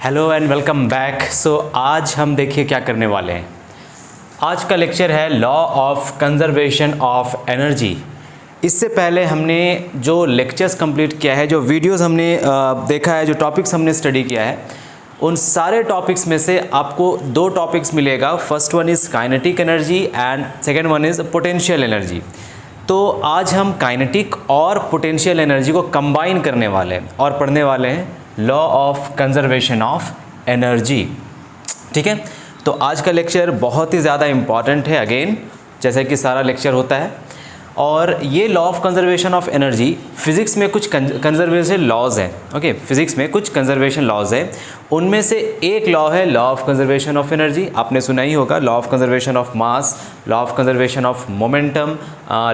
Hello and welcome back. So आज हम देखिए क्या करने वाले हैं। आज का लेक्चर है law of conservation of energy. इससे पहले हमने जो लेक्चर्स कंप्लीट किया है, जो वीडियोस हमने देखा है, जो टॉपिक्स हमने स्टडी किया है, उन सारे टॉपिक्स में से आपको दो टॉपिक्स मिलेगा। First one is kinetic energy and second one is potential energy. तो आज हम काइनेटिक और पोटेंशियल एनर्जी को कंबाइन करने वाले हैं और पढ़ने वाले हैं law of conservation of energy. ठीक है, तो आज का लेक्चर बहुत ही ज़्यादा इम्पॉर्टेंट है, अगेन जैसे कि सारा लेक्चर होता है। और ये law of conservation of energy, physics में कुछ कंजर्वेशन लॉज हैं। ओके, फिज़िक्स में कुछ कंजर्वेशन लॉज हैं, उनमें से एक लॉ है law of conservation of energy. आपने सुना ही होगा, law of conservation of mass, law of conservation of momentum,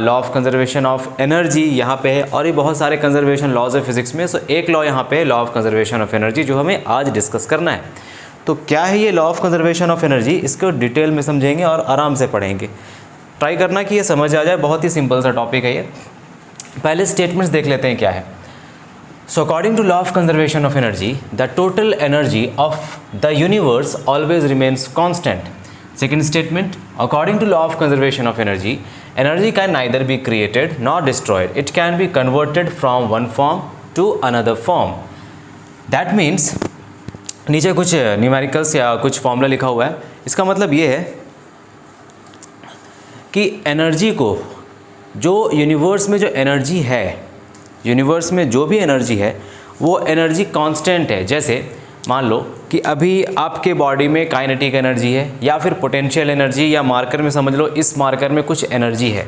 law of conservation of energy यहाँ पे है, और ये बहुत सारे कंजर्वेशन लॉज है फिज़िक्स में। सो एक लॉ यहाँ पे है law of conservation of energy, जो हमें आज डिस्कस करना है। तो क्या है ये law of conservation of energy, इसको डिटेल में समझेंगे और आराम से पढ़ेंगे। ट्राई करना कि ये समझ आ जाए, बहुत ही सिंपल सा टॉपिक है ये। पहले स्टेटमेंट्स देख लेते हैं क्या है। So according to law of conservation of energy, the total energy of the universe always remains constant. Second statement, according to law of conservation of energy, energy can neither be created nor destroyed, it can be converted from one form to another form. That means, नीचे कुछ numericals या कुछ formula लिखा हुआ है। इसका मतलब ये है कि एनर्जी को, जो यूनिवर्स में जो एनर्जी है, यूनिवर्स में जो भी एनर्जी है वो एनर्जी कांस्टेंट है। जैसे मान लो कि अभी आपके बॉडी में काइनेटिक एनर्जी है या फिर पोटेंशियल एनर्जी, या मार्कर में समझ लो इस मार्कर में कुछ एनर्जी है,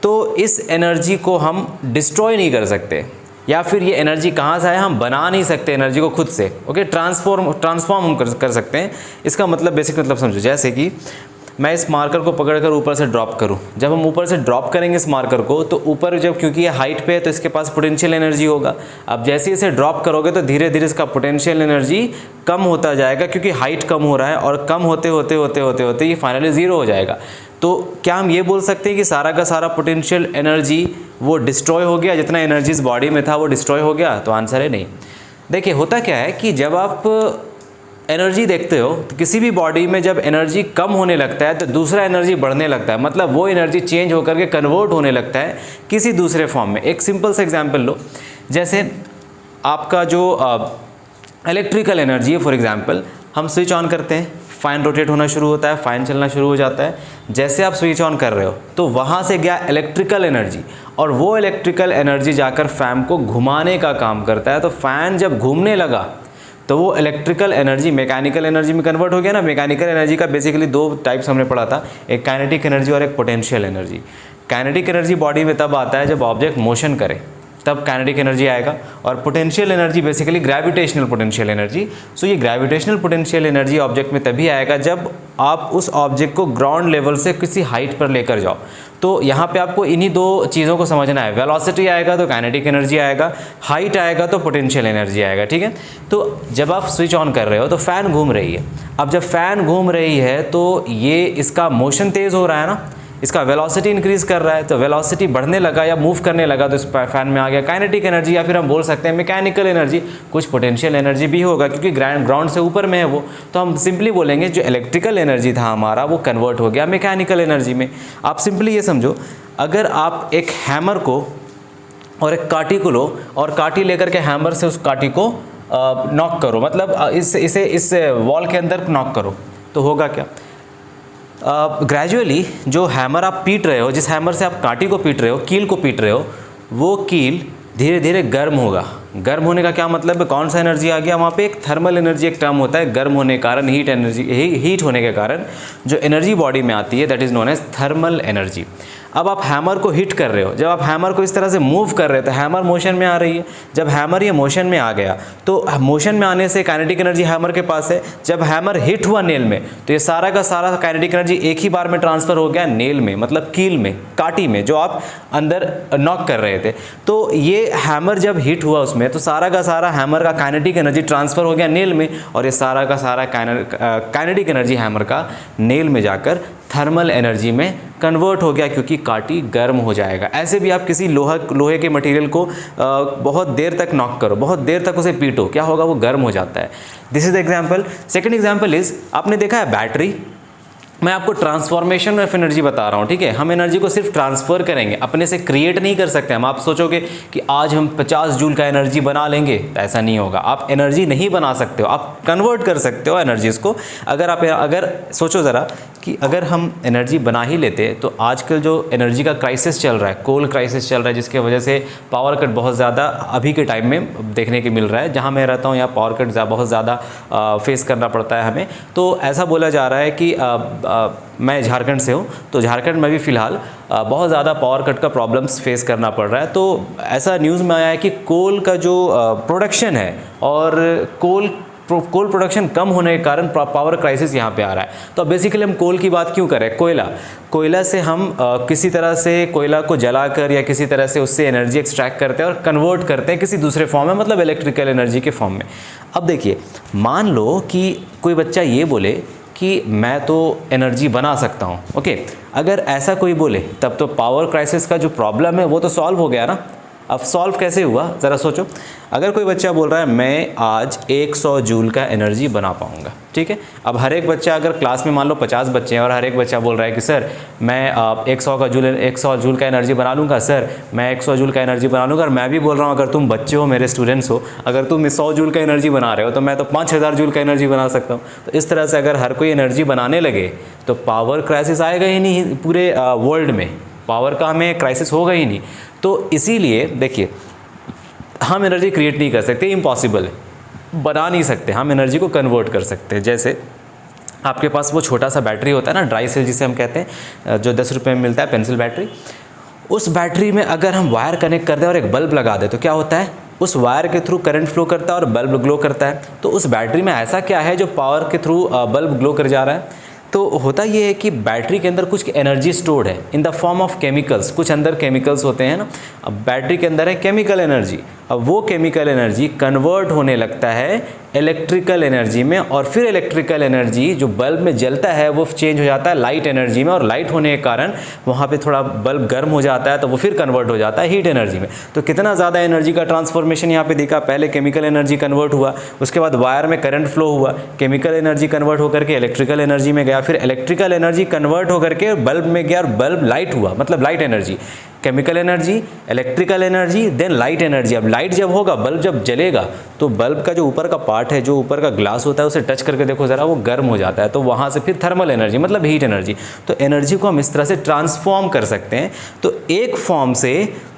तो इस एनर्जी को हम डिस्ट्रॉय नहीं कर सकते, या फिर ये एनर्जी कहाँ से है, हम बना नहीं सकते एनर्जी को खुद से। ओके, ट्रांसफॉर्म हम कर सकते हैं। इसका मतलब, बेसिक मतलब समझो, जैसे कि मैं इस मार्कर को पकड़कर ऊपर से ड्रॉप करूं। जब हम ऊपर से ड्रॉप करेंगे इस मार्कर को, तो ऊपर जब, क्योंकि ये हाइट पे है, तो इसके पास पोटेंशियल एनर्जी होगा। अब जैसे इसे ड्रॉप करोगे तो धीरे धीरे इसका पोटेंशियल एनर्जी कम होता जाएगा, क्योंकि हाइट कम हो रहा है, और कम होते होते होते होते होते ये फाइनली ज़ीरो हो जाएगा। तो क्या हम ये बोल सकते हैं कि सारा का सारा पोटेंशियल एनर्जी वो डिस्ट्रॉय हो गया, जितना एनर्जी इस बॉडी में था वो डिस्ट्रॉय हो गया? तो आंसर है नहीं। देखिए, होता क्या है कि जब आप एनर्जी देखते हो, तो किसी भी बॉडी में जब एनर्जी कम होने लगता है तो दूसरा एनर्जी बढ़ने लगता है, मतलब वो एनर्जी चेंज होकर के कन्वर्ट होने लगता है किसी दूसरे फॉर्म में। एक सिंपल सा एग्जांपल लो, जैसे आपका जो इलेक्ट्रिकल एनर्जी है, फॉर एग्जांपल हम स्विच ऑन करते हैं, फ़ैन रोटेट होना शुरू होता है, फ़ैन चलना शुरू हो जाता है। जैसे आप स्विच ऑन कर रहे हो तो वहाँ से गया इलेक्ट्रिकल एनर्जी, और वो इलेक्ट्रिकल एनर्जी जाकर फ़ैन को घुमाने का काम करता है। तो फ़ैन जब घूमने लगा तो वो इलेक्ट्रिकल एनर्जी मैकेनिकल एनर्जी में कन्वर्ट हो गया ना। मैकेनिकल एनर्जी का बेसिकली दो टाइप्स हमने पढ़ा था, एक काइनेटिक एनर्जी और एक potential energy. Kinetic energy body में तब आता है जब ऑब्जेक्ट मोशन करे, तब काइनेटिक एनर्जी आएगा। और potential energy basically gravitational potential energy. So ये ग्रेविटेशनल पोटेंशियल एनर्जी ऑब्जेक्ट में तभी आएगा जब आप उस ऑब्जेक्ट को ग्राउंड लेवल से किसी हाइट पर लेकर जाओ। तो यहाँ पे आपको इन्हीं दो चीज़ों को समझना है। वेलोसिटी आएगा तो काइनेटिक एनर्जी आएगा, हाइट आएगा तो पोटेंशियल एनर्जी आएगा। ठीक है, तो जब आप स्विच ऑन कर रहे हो तो फ़ैन घूम रही है। अब जब फ़ैन घूम रही है तो ये, इसका मोशन तेज़ हो रहा है ना, इसका वेलोसिटी इंक्रीज़ कर रहा है, तो वेलोसिटी बढ़ने लगा या मूव करने लगा तो इस फैन में आ गया काइनेटिक एनर्जी, या फिर हम बोल सकते हैं मैकेनिकल एनर्जी। कुछ पोटेंशियल एनर्जी भी होगा क्योंकि ग्राउंड से ऊपर में है वो, तो हम सिंपली बोलेंगे जो इलेक्ट्रिकल एनर्जी था हमारा वो कन्वर्ट हो गया मैकेनिकल एनर्जी में। आप सिंपली ये समझो, अगर आप एक हैमर को और एक काठी को लो और काठी लेकर के हैमर से उस काठी को नॉक करो, मतलब इसे इस वॉल के अंदर नॉक करो, तो होगा क्या? ग्रेजुअली जो हैमर आप पीट रहे हो, जिस हैमर से आप काठी को पीट रहे हो, कील को पीट रहे हो, वो कील धीरे धीरे गर्म होगा। गर्म होने का क्या मतलब है? कौन सा एनर्जी आ गया वहाँ पे? एक थर्मल एनर्जी एक टर्म होता है। गर्म होने के कारण, हीट एनर्जी, हीट होने के कारण जो एनर्जी बॉडी में आती है that is known as thermal energy. अब आप हैमर को हिट कर रहे हो, जब आप हैमर को इस तरह से मूव कर रहे हो तो हैमर मोशन में आ रही है। जब हैमर ये मोशन में आ गया तो मोशन में आने से काइनेटिक एनर्जी हैमर के पास है। जब हैमर हिट हुआ नेल में तो ये सारा का सारा काइनेटिक एनर्जी एक ही बार में ट्रांसफ़र हो गया नेल में, मतलब कील में, काटी में, जो आप अंदर नॉक कर रहे थे। तो ये हैमर जब हिट हुआ उसमें तो सारा का सारा हैमर का काइनेटिक एनर्जी ट्रांसफ़र हो गया नेल में, और ये सारा का सारा काइनेटिक एनर्जी हैमर का नेल में जाकर थर्मल एनर्जी में कन्वर्ट हो गया क्योंकि काटी गर्म हो जाएगा। ऐसे भी आप किसी लोहे के मटेरियल को बहुत देर तक नॉक करो, बहुत देर तक उसे पीटो, क्या होगा, वो गर्म हो जाता है। This is example. Second example is, आपने देखा है बैटरी, मैं आपको ट्रांसफॉर्मेशन ऑफ एनर्जी बता रहा हूँ, ठीक है। हम एनर्जी को सिर्फ ट्रांसफ़र करेंगे, अपने से क्रिएट नहीं कर सकते हम। आप सोचोगे कि आज हम 50 जूल का एनर्जी बना लेंगे, तो ऐसा नहीं होगा। आप एनर्जी नहीं बना सकते हो, आप कन्वर्ट कर सकते हो एनर्जीज़ को। अगर सोचो ज़रा कि अगर हम एनर्जी बना ही लेते तो आजकल जो एनर्जी का क्राइसिस चल रहा है, कोल क्राइसिस चल रहा है, जिसके वजह से पावर कट बहुत ज़्यादा अभी के टाइम में देखने को मिल रहा है। जहाँ मैं रहता हूँ यहाँ पावर कट बहुत ज़्यादा फेस करना पड़ता है हमें। तो ऐसा बोला जा रहा है कि मैं झारखंड से हूँ, तो झारखंड में भी फ़िलहाल बहुत ज़्यादा पावर कट का प्रॉब्लम्स फेस करना पड़ रहा है। तो ऐसा न्यूज़ में आया है कि कोल का जो प्रोडक्शन है और कोल प्रोडक्शन कम होने के कारण पावर क्राइसिस यहाँ पे आ रहा है। तो बेसिकली हम कोल की बात क्यों करें, कोयला से हम किसी तरह से कोयला को जलाकर या किसी तरह से उससे एनर्जी एक्सट्रैक्ट करते हैं और कन्वर्ट करते हैं किसी दूसरे फॉर्म में, मतलब इलेक्ट्रिकल एनर्जी के फॉर्म में। अब देखिए, मान लो कि कोई बच्चा ये बोले कि मैं तो एनर्जी बना सकता हूँ, ओके। अगर ऐसा कोई बोले तब तो पावर क्राइसिस का जो प्रॉब्लम है वो तो सॉल्व हो गया ना। अब सॉल्व कैसे हुआ, ज़रा सोचो। अगर कोई बच्चा बोल रहा है मैं आज 100 जूल का एनर्जी बना पाऊंगा, ठीक है। अब हर एक बच्चा, अगर क्लास में मान लो 50 बच्चे हैं और हर एक बच्चा बोल रहा है कि सर मैं 100 जूल का एनर्जी बना लूँगा, सर मैं 100 जूल का एनर्जी बना लूँगा। और मैं भी बोल रहा हूँ, अगर तुम बच्चे हो, मेरे स्टूडेंट्स हो, अगर तुम 100 जूल का एनर्जी बना रहे हो तो मैं तो 5000 जूल का एनर्जी बना सकता हूँ। तो इस तरह से अगर हर कोई एनर्जी बनाने लगे तो पावर क्राइसिस आएगा ही नहीं, पूरे वर्ल्ड में पावर का हमें क्राइसिस होगा ही नहीं। तो इसीलिए देखिए, हम एनर्जी क्रिएट नहीं कर सकते, इम्पॉसिबल है, बना नहीं सकते। हम एनर्जी को कन्वर्ट कर सकते हैं। जैसे आपके पास वो छोटा सा बैटरी होता है ना, ड्राई सेल जिसे हम कहते हैं, जो 10 रुपये में मिलता है, पेंसिल बैटरी। उस बैटरी में अगर हम वायर कनेक्ट कर दें और एक बल्ब लगा दें तो क्या होता है, उस वायर के थ्रू करंट फ्लो करता है और बल्ब ग्लो करता है। तो उस बैटरी में ऐसा क्या है जो पावर के थ्रू बल्ब ग्लो कर जा रहा है। तो होता ये है कि बैटरी के अंदर कुछ एनर्जी स्टोर्ड है in the form of chemicals, कुछ अंदर केमिकल्स होते हैं ना। अब बैटरी के अंदर है केमिकल एनर्जी, अब वो केमिकल एनर्जी कन्वर्ट होने लगता है इलेक्ट्रिकल एनर्जी में, और फिर इलेक्ट्रिकल एनर्जी जो बल्ब में जलता है वो चेंज हो जाता है लाइट एनर्जी में, और लाइट होने के कारण वहाँ पे थोड़ा बल्ब गर्म हो जाता है तो वो फिर कन्वर्ट हो जाता है हीट एनर्जी में। तो कितना ज़्यादा एनर्जी का ट्रांसफॉर्मेशन यहाँ पे देखा, पहले केमिकल एनर्जी कन्वर्ट हुआ, उसके बाद वायर में करंट फ्लो हुआ, केमिकल एनर्जी कन्वर्ट होकर के इलेक्ट्रिकल एनर्जी में गया, फिर इलेक्ट्रिकल एनर्जी कन्वर्ट होकर के बल्ब में गया और बल्ब लाइट हुआ, मतलब light energy, chemical energy, electrical energy, then light energy. अब लाइट जब होगा, बल्ब जब जलेगा तो बल्ब का जो ऊपर का पार्ट है, जो ऊपर का ग्लास होता है, उसे टच करके देखो ज़रा, वो गर्म हो जाता है। तो वहाँ से फिर थर्मल एनर्जी, मतलब हीट एनर्जी। तो एनर्जी को हम इस तरह से ट्रांसफॉर्म कर सकते हैं। तो एक फॉर्म से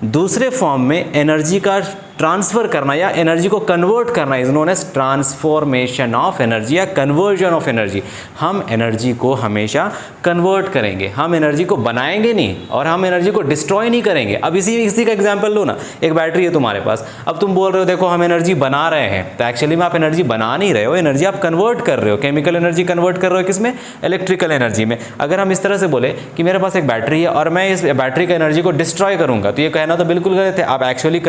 दूसरे फॉर्म में एनर्जी का ट्रांसफ़र करना या एनर्जी को कन्वर्ट करना is known as transformation of energy या कन्वर्जन ऑफ एनर्जी। हम एनर्जी को हमेशा कन्वर्ट करेंगे, हम एनर्जी को बनाएंगे नहीं और हम एनर्जी को डिस्ट्रॉय नहीं करेंगे। अब इसी का एग्जांपल लो ना, एक बैटरी है तुम्हारे पास, अब तुम बोल रहे हो देखो हम एनर्जी बना रहे हैं, तो एक्चुअली में आप एनर्जी बना नहीं रहे हो, एनर्जी आप कन्वर्ट कर रहे हो। केमिकल एनर्जी कन्वर्ट कर रहे हो किसमें, इलेक्ट्रिकल एनर्जी में। अगर हम इस तरह से बोले कि मेरे पास एक बैटरी है और मैं इस बैटरी का एनर्जी को डिस्ट्रॉय करूँगा, तो ये कहना तो बिल्कुल गलत है। आप एक्चुअली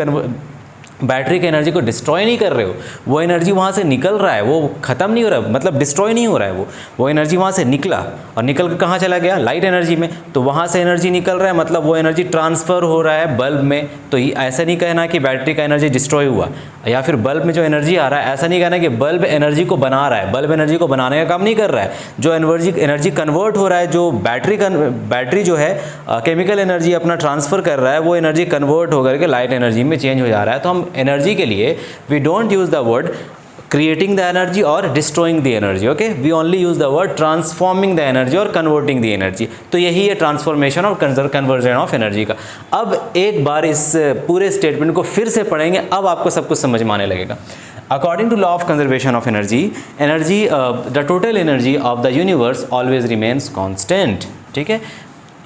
बैटरी की एनर्जी को डिस्ट्रॉय नहीं कर रहे हो, वो एनर्जी वहाँ से निकल रहा है, वो ख़त्म नहीं हो रहा है, मतलब डिस्ट्रॉय नहीं हो रहा है। वो एनर्जी वहाँ से निकला और निकल कर कहाँ चला गया, लाइट एनर्जी में। तो वहाँ से एनर्जी निकल रहा है, मतलब वो एनर्जी ट्रांसफ़र हो रहा है बल्ब में। तो ऐसा नहीं कहना कि बैटरी का एनर्जी डिस्ट्रॉय हुआ, या फिर बल्ब में जो एनर्जी आ रहा है, ऐसा नहीं कहना कि बल्ब एनर्जी को बना रहा है। बल्ब एनर्जी को बनाने का काम नहीं कर रहा है, जो एनर्जी कन्वर्ट हो रहा है, जो बैटरी जो है केमिकल एनर्जी अपना ट्रांसफ़र कर रहा है, वो एनर्जी कन्वर्ट होकर के लाइट एनर्जी में चेंज हो जा रहा है। तो हम एनर्जी के लिए we don't use the word creating the energy or destroying the energy, okay, we only use the word transforming the energy or converting the energy। तो यही है ट्रांसफॉर्मेशन और कन्वर्जन ऑफ एनर्जी का। अब एक बार इस पूरे स्टेटमेंट को फिर से पढ़ेंगे, अब आपको सब कुछ समझ में आने लगेगा। According to law of conservation of energy, the total energy of the universe always remains constant। ठीक है,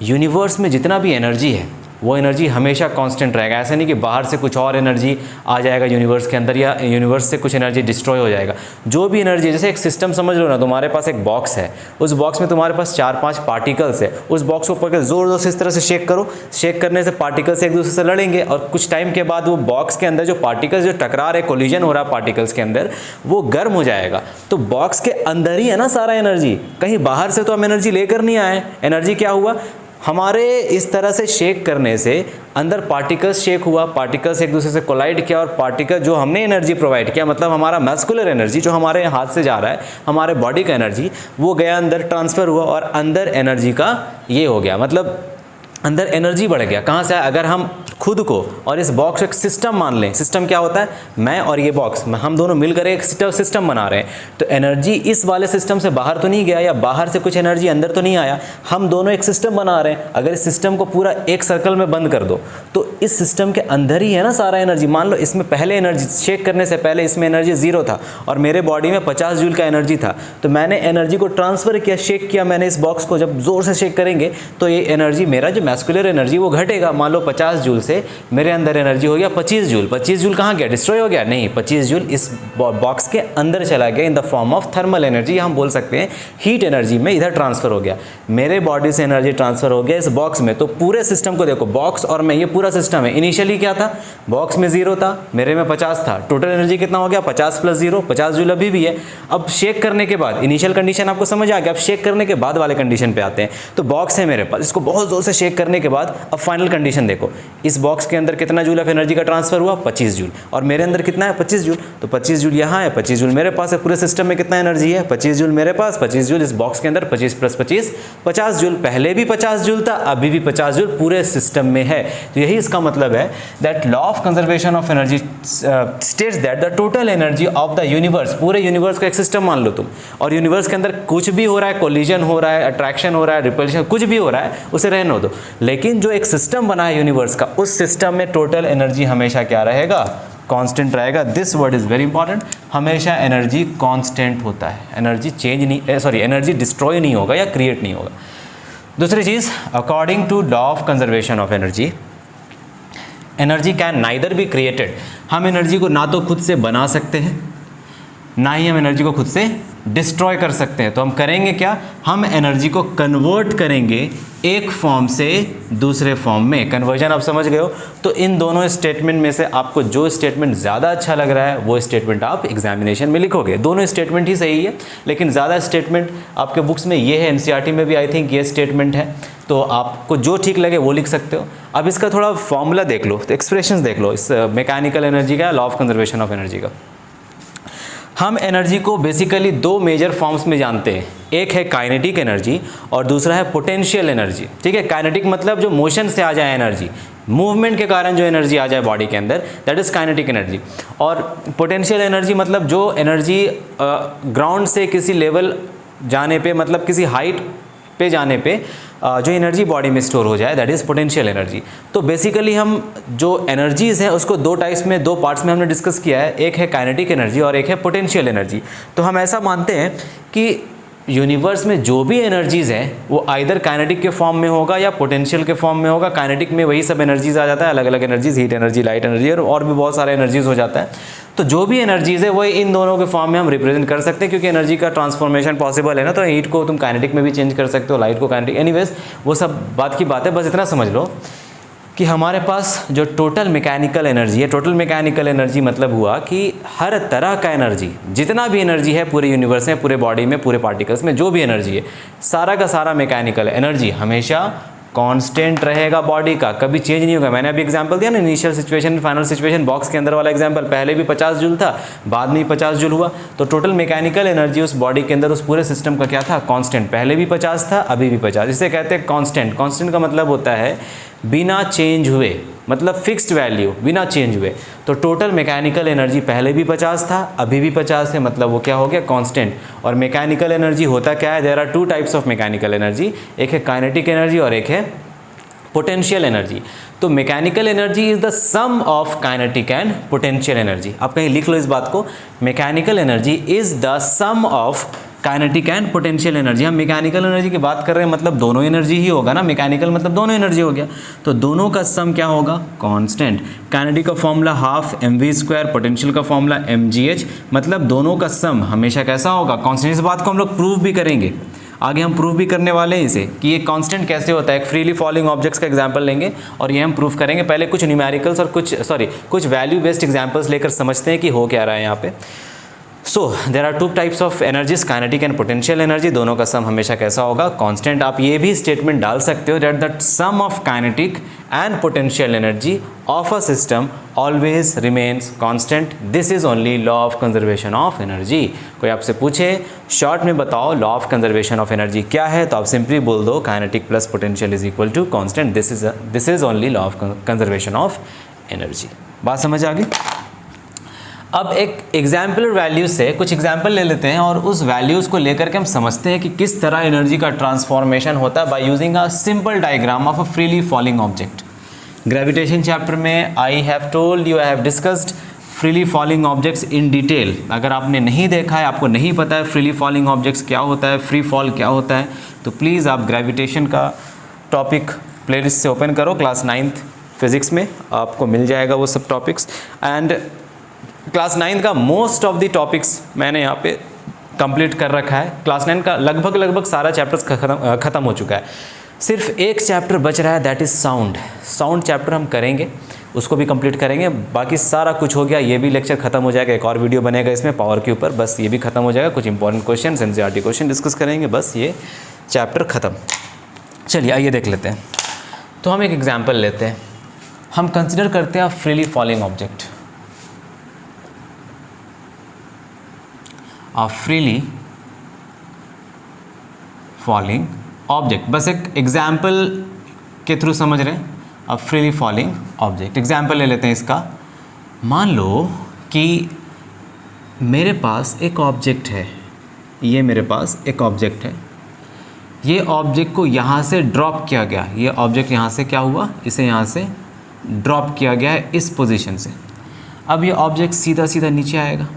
यूनिवर्स में जितना भी एनर्जी है वो एनर्जी हमेशा कांस्टेंट रहेगा। ऐसा नहीं कि बाहर से कुछ और एनर्जी आ जाएगा यूनिवर्स के अंदर, या यूनिवर्स से कुछ एनर्जी डिस्ट्रॉय हो जाएगा। जो भी एनर्जी, जैसे एक सिस्टम समझ लो ना, तुम्हारे पास एक बॉक्स है, उस बॉक्स में तुम्हारे पास 4-5 पार्टिकल्स है। उस बॉक्स को पकड़ ज़ोर से इस तरह से शेक करो, शेक करने से पार्टिकल्स एक दूसरे से लड़ेंगे और कुछ टाइम के बाद वो बॉक्स के अंदर जो पार्टिकल्स जो टकरा रहे, कोलिजन हो रहा है पार्टिकल्स के अंदर, वो गर्म हो जाएगा। तो बॉक्स के अंदर ही है ना सारा एनर्जी, कहीं बाहर से तो हम एनर्जी लेकर नहीं आए। एनर्जी क्या हुआ, हमारे इस तरह से शेक करने से अंदर पार्टिकल्स शेक हुआ, पार्टिकल्स एक दूसरे से कोलाइड किया और पार्टिकल जो हमने एनर्जी प्रोवाइड किया, मतलब हमारा मस्कुलर एनर्जी जो हमारे हाथ से जा रहा है, हमारे बॉडी का एनर्जी, वो गया अंदर, ट्रांसफ़र हुआ और अंदर एनर्जी का ये हो गया, मतलब अंदर एनर्जी बढ़ गया। कहाँ से आया? अगर हम खुद को और इस बॉक्स को एक सिस्टम मान लें, सिस्टम क्या होता है? मैं और ये बॉक्स, हम दोनों मिलकर एक सिस्टम बना रहे हैं, तो एनर्जी इस वाले सिस्टम से बाहर तो नहीं गया या बाहर से कुछ एनर्जी अंदर तो नहीं आया, हम दोनों एक सिस्टम बना रहे हैं। अगर इस सिस्टम को पूरा एक सर्कल में बंद कर दो तो इस सिस्टम के अंदर ही है ना सारा एनर्जी। मान लो इसमें पहले एनर्जी, शेक करने से पहले इसमें एनर्जी 0 था और मेरे बॉडी में 50 जूल का एनर्जी था, तो मैंने एनर्जी को ट्रांसफ़र किया, शेक किया मैंने इस बॉक्स को। जब ज़ोर से शेक करेंगे तो ये एनर्जी, मेरा जो मैस्कुलर एनर्जी वो घटेगा। मान लो 50 जूल से मेरे अंदर एनर्जी हो गया 25 जूल। 25 जूल कहाँ गया? डिस्ट्रॉय हो गया? नहीं, 25 जूल इस बॉक्स के अंदर चला गया in the form of thermal energy, हम बोल सकते हैं हीट एनर्जी में इधर ट्रांसफ़र हो गया। मेरे बॉडी से एनर्जी ट्रांसफ़र हो गया इस बॉक्स में। तो पूरे सिस्टम को देखो, बॉक्स और मैं, ये पूरा सिस्टम है। इनिशियली क्या था? बॉक्स में 0 था, मेरे में 50 था, टोटल एनर्जी कितना हो गया? 50 + 0, 50 जूल अभी भी है। अब शेक करने के बाद, इनिशियल कंडीशन आपको समझ आ गया, अब शेक करने के बाद वाले कंडीशन पे आते हैं। तो बॉक्स है मेरे पास, इसको बहुत ज़ोर से शेक करने के बाद अब फाइनल कंडीशन देखो, इस बॉक्स के अंदर कितना जूल ऑफ एनर्जी का ट्रांसफर हुआ? 25 जूल। और मेरे अंदर कितना है? 25 जूल। तो 25 जूल यहाँ है, 25 जूल मेरे पास है। पूरे सिस्टम में कितना एनर्जी है? 25 जूल मेरे पास, 25 जूल इस बॉक्स के अंदर, 25 + 25 50 जूल। पहले भी 50 जूल था, अभी भी 50 जूल पूरे सिस्टम में है। तो यही इसका मतलब है that law of conservation of energy states that the total energy of the universe, पूरे यूनिवर्स का एक सिस्टम मान लो तुम, और यूनिवर्स के अंदर कुछ भी हो रहा है, कोलिजन हो रहा है, अट्रैक्शन हो रहा है, रिपल्शन, कुछ भी हो रहा है, उसे रहने दो, लेकिन जो एक सिस्टम बना है यूनिवर्स का, उस सिस्टम में टोटल एनर्जी हमेशा क्या रहेगा? कांस्टेंट रहेगा। This word is very important. हमेशा एनर्जी कांस्टेंट होता है, एनर्जी चेंज नहीं, सॉरी, एनर्जी डिस्ट्रॉय नहीं होगा या क्रिएट नहीं होगा। दूसरी चीज़, according to law of conservation of energy, energy can neither be created, हम एनर्जी को ना तो खुद से बना सकते हैं, ना ही हम एनर्जी को खुद से डिस्ट्रॉय कर सकते हैं। तो हम करेंगे क्या? हम एनर्जी को कन्वर्ट करेंगे एक फॉर्म से दूसरे फॉर्म में। कन्वर्जन आप समझ गए हो? तो इन दोनों स्टेटमेंट में से आपको जो स्टेटमेंट ज़्यादा अच्छा लग रहा है वो स्टेटमेंट आप एग्जामिनेशन में लिखोगे। दोनों स्टेटमेंट ही सही है, लेकिन ज़्यादा स्टेटमेंट आपके बुक्स में ये है, एनसीईआरटी में भी आई थिंक ये स्टेटमेंट है, तो आपको जो ठीक लगे वो लिख सकते हो। अब इसका थोड़ा फॉर्मूला देख लो, तो एक्सप्रेशंस देख लो इस मैकेनिकल एनर्जी का, law of conservation of energy का। हम एनर्जी को बेसिकली 2 मेजर फॉर्म्स में जानते हैं, एक है काइनेटिक एनर्जी और दूसरा है पोटेंशियल एनर्जी। ठीक है, काइनेटिक मतलब जो मोशन से आ जाए एनर्जी, मूवमेंट के कारण जो एनर्जी आ जाए बॉडी के अंदर, दैट इज़ काइनेटिक एनर्जी। और पोटेंशियल एनर्जी मतलब जो एनर्जी ग्राउंड से किसी लेवल जाने पे, मतलब किसी हाइट पे जाने पे जो एनर्जी बॉडी में स्टोर हो जाए, दैट इज़ पोटेंशियल एनर्जी। तो बेसिकली हम जो एनर्जीज़ हैं उसको 2 टाइप्स में, 2 पार्ट्स में हमने डिस्कस किया है, एक है काइनेटिक एनर्जी और एक है पोटेंशियल एनर्जी। तो हम ऐसा मानते हैं कि यूनिवर्स में जो भी एनर्जीज़ हैं वो आइदर काइनेटिक के फॉर्म में होगा या पोटेंशियल के फॉर्म में होगा। काइनेटिक में वही सब एनर्जीज़ आ जाता है, अलग अलग energies, heat energy, light energy और भी बहुत सारे एनर्जीज़ हो जाता है। तो जो भी एनर्जीज़ है वही इन दोनों के फॉर्म में हम रिप्रेजेंट कर सकते हैं, क्योंकि एनर्जी का ट्रांसफॉर्मेशन पॉसिबल है ना। तो हीट को तुम काइनेटिक में भी चेंज कर सकते हो, लाइट को काइनेटिक, एनीवेज वो सब बात की बात है। बस इतना समझ लो कि हमारे पास जो टोटल मैकेनिकल एनर्जी है, टोटल मैकेनिकल एनर्जी मतलब हुआ कि हर तरह का एनर्जी, जितना भी एनर्जी है पूरे यूनिवर्स में, पूरे बॉडी में, पूरे पार्टिकल्स में जो भी एनर्जी है, सारा का सारा मैकेनिकल एनर्जी हमेशा कांस्टेंट रहेगा बॉडी का, कभी चेंज नहीं होगा। मैंने अभी एग्जांपल दिया ना, initial situation, final situation, box के अंदर वाला एग्जांपल, पहले भी 50 जूल था, बाद में 50 जूल हुआ। तो टोटल मैकेनिकल एनर्जी उस बॉडी के अंदर, उस पूरे सिस्टम का क्या था? कांस्टेंट। पहले भी 50 था, अभी भी 50। इसे कहते हैं कांस्टेंट। कांस्टेंट का मतलब होता है बिना चेंज हुए, मतलब फिक्स्ड वैल्यू, बिना चेंज हुए। तो टोटल मैकेनिकल एनर्जी पहले भी 50 था, अभी भी 50 है, मतलब वो क्या हो गया? कांस्टेंट। और मैकेनिकल एनर्जी होता क्या है? There are 2 types of mechanical energy, एक है काइनेटिक एनर्जी और एक है पोटेंशियल एनर्जी। तो mechanical energy is the sum of kinetic and potential energy. आप कहीं लिख लो इस बात को, mechanical energy is the sum of kinetic and potential energy. हम मैकेनिकल एनर्जी की बात कर रहे हैं, मतलब दोनों एनर्जी ही होगा ना, मैकेनिकल मतलब दोनों एनर्जी हो गया, तो दोनों का सम क्या होगा? कांस्टेंट। काइनेटिक का फॉर्मूला हाफ mv², पोटेंशियल का फॉर्मूला mgh, मतलब दोनों का सम हमेशा कैसा होगा? कांस्टेंट। इस बात को हम लोग प्रूव भी करेंगे, आगे हम प्रूव भी करने वाले हैं इसे, कि ये कांस्टेंट कैसे होता है। एक फ्रीली फॉलिंग ऑब्जेक्ट्स का एग्जांपल लेंगे और ये हम प्रूव करेंगे। पहले कुछ न्यूमेरिकल्स और कुछ वैल्यू बेस्ड एग्जांपल्स लेकर समझते हैं कि हो क्या रहा है यहाँ पे। So there are two types of energies, kinetic and potential energy. दोनों का सम हमेशा कैसा होगा? कांस्टेंट। आप ये भी स्टेटमेंट डाल सकते हो that the sum of kinetic and potential energy of a system always remains constant. This is only law of conservation of energy. कोई आपसे पूछे शॉर्ट में बताओ law of conservation of energy क्या है, तो आप सिंपली बोल दो kinetic plus potential is equal to constant. This is only law of conservation of energy. बात समझ आ गई? अब एक एग्जाम्पलर वैल्यूज से कुछ एग्जाम्पल ले लेते हैं और उस वैल्यूज़ को लेकर के हम समझते हैं कि किस तरह एनर्जी का ट्रांसफॉर्मेशन होता है by using a simple diagram of a freely falling object. Gravitation chapter में I have told you, I have discussed freely falling objects in detail. अगर आपने नहीं देखा है, आपको नहीं पता है फ्रीली फॉलिंग ऑब्जेक्ट्स क्या होता है, फ्री फॉल क्या होता है, तो प्लीज़ आप ग्रेविटेशन का टॉपिक प्लेलिस्ट से ओपन करो। क्लास 9th फिज़िक्स में आपको मिल जाएगा वो सब टॉपिक्स। एंड क्लास 9 का मोस्ट ऑफ द टॉपिक्स मैंने यहाँ पे कंप्लीट कर रखा है। क्लास 9 का लगभग सारा चैप्टर्स ख़त्म हो चुका है। सिर्फ एक चैप्टर बच रहा है, that is sound. Sound chapter हम करेंगे, उसको भी कंप्लीट करेंगे। बाकी सारा कुछ हो गया, ये भी लेक्चर ख़त्म हो जाएगा। एक और वीडियो बनेगा इसमें पावर के ऊपर, बस ये भी ख़त्म हो जाएगा। कुछ important question, NCERT question discuss करेंगे, बस ये चैप्टर ख़त्म। चलिए आइए देख लेते हैं। तो हम एक एग्जाम्पल लेते हैं। हम कंसिडर करते हैं freely falling object, a freely falling object। बस एक एग्जाम्पल के थ्रू समझ रहे हैं। अब फ्रीली फॉलिंग ऑब्जेक्ट एग्जाम्पल ले लेते हैं इसका। मान लो कि मेरे पास एक ऑब्जेक्ट है, ये मेरे पास एक ऑब्जेक्ट है। ये ऑब्जेक्ट को यहाँ से ड्रॉप किया गया। ये ऑब्जेक्ट यहाँ से क्या हुआ, इसे यहाँ से ड्रॉप किया गया है इस पोजीशन से। अब ये ऑब्जेक्ट सीधा सीधा नीचे आएगा,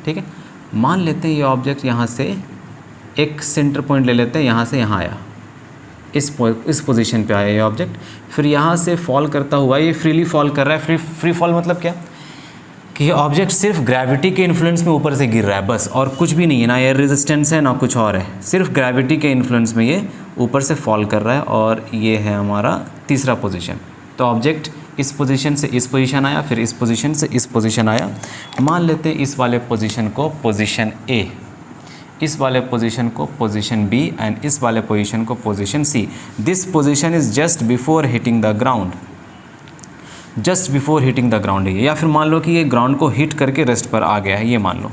ठीक है। मान लेते हैं ये ऑब्जेक्ट यहाँ से एक सेंटर पॉइंट ले लेते हैं, यहाँ से यहाँ आया, इस पोजीशन पे आया ये ऑब्जेक्ट। फिर यहाँ से फॉल करता हुआ ये फ्रीली फॉल कर रहा है। फ्री फॉल मतलब क्या कि ये ऑब्जेक्ट सिर्फ ग्रेविटी के इन्फ्लुएंस में ऊपर से गिर रहा है बस, और कुछ भी नहीं है, ना एयर रेजिस्टेंस है ना कुछ और है, सिर्फ ग्रेविटी के इन्फ्लुएंस में ये ऊपर से फॉल कर रहा है। और ये है हमारा तीसरा पोजीशन। तो ऑब्जेक्ट इस पोजीशन से इस पोजीशन आया, फिर इस पोजीशन से इस पोजीशन आया। मान लेते हैं इस वाले पोजीशन को पोजीशन ए, इस वाले पोजीशन को पोजीशन बी एंड इस वाले पोजीशन को position C. This position is just before hitting the ground, just before hitting the ground है। या फिर मान लो कि ये ग्राउंड को हिट करके रेस्ट पर आ गया है, ये मान लो,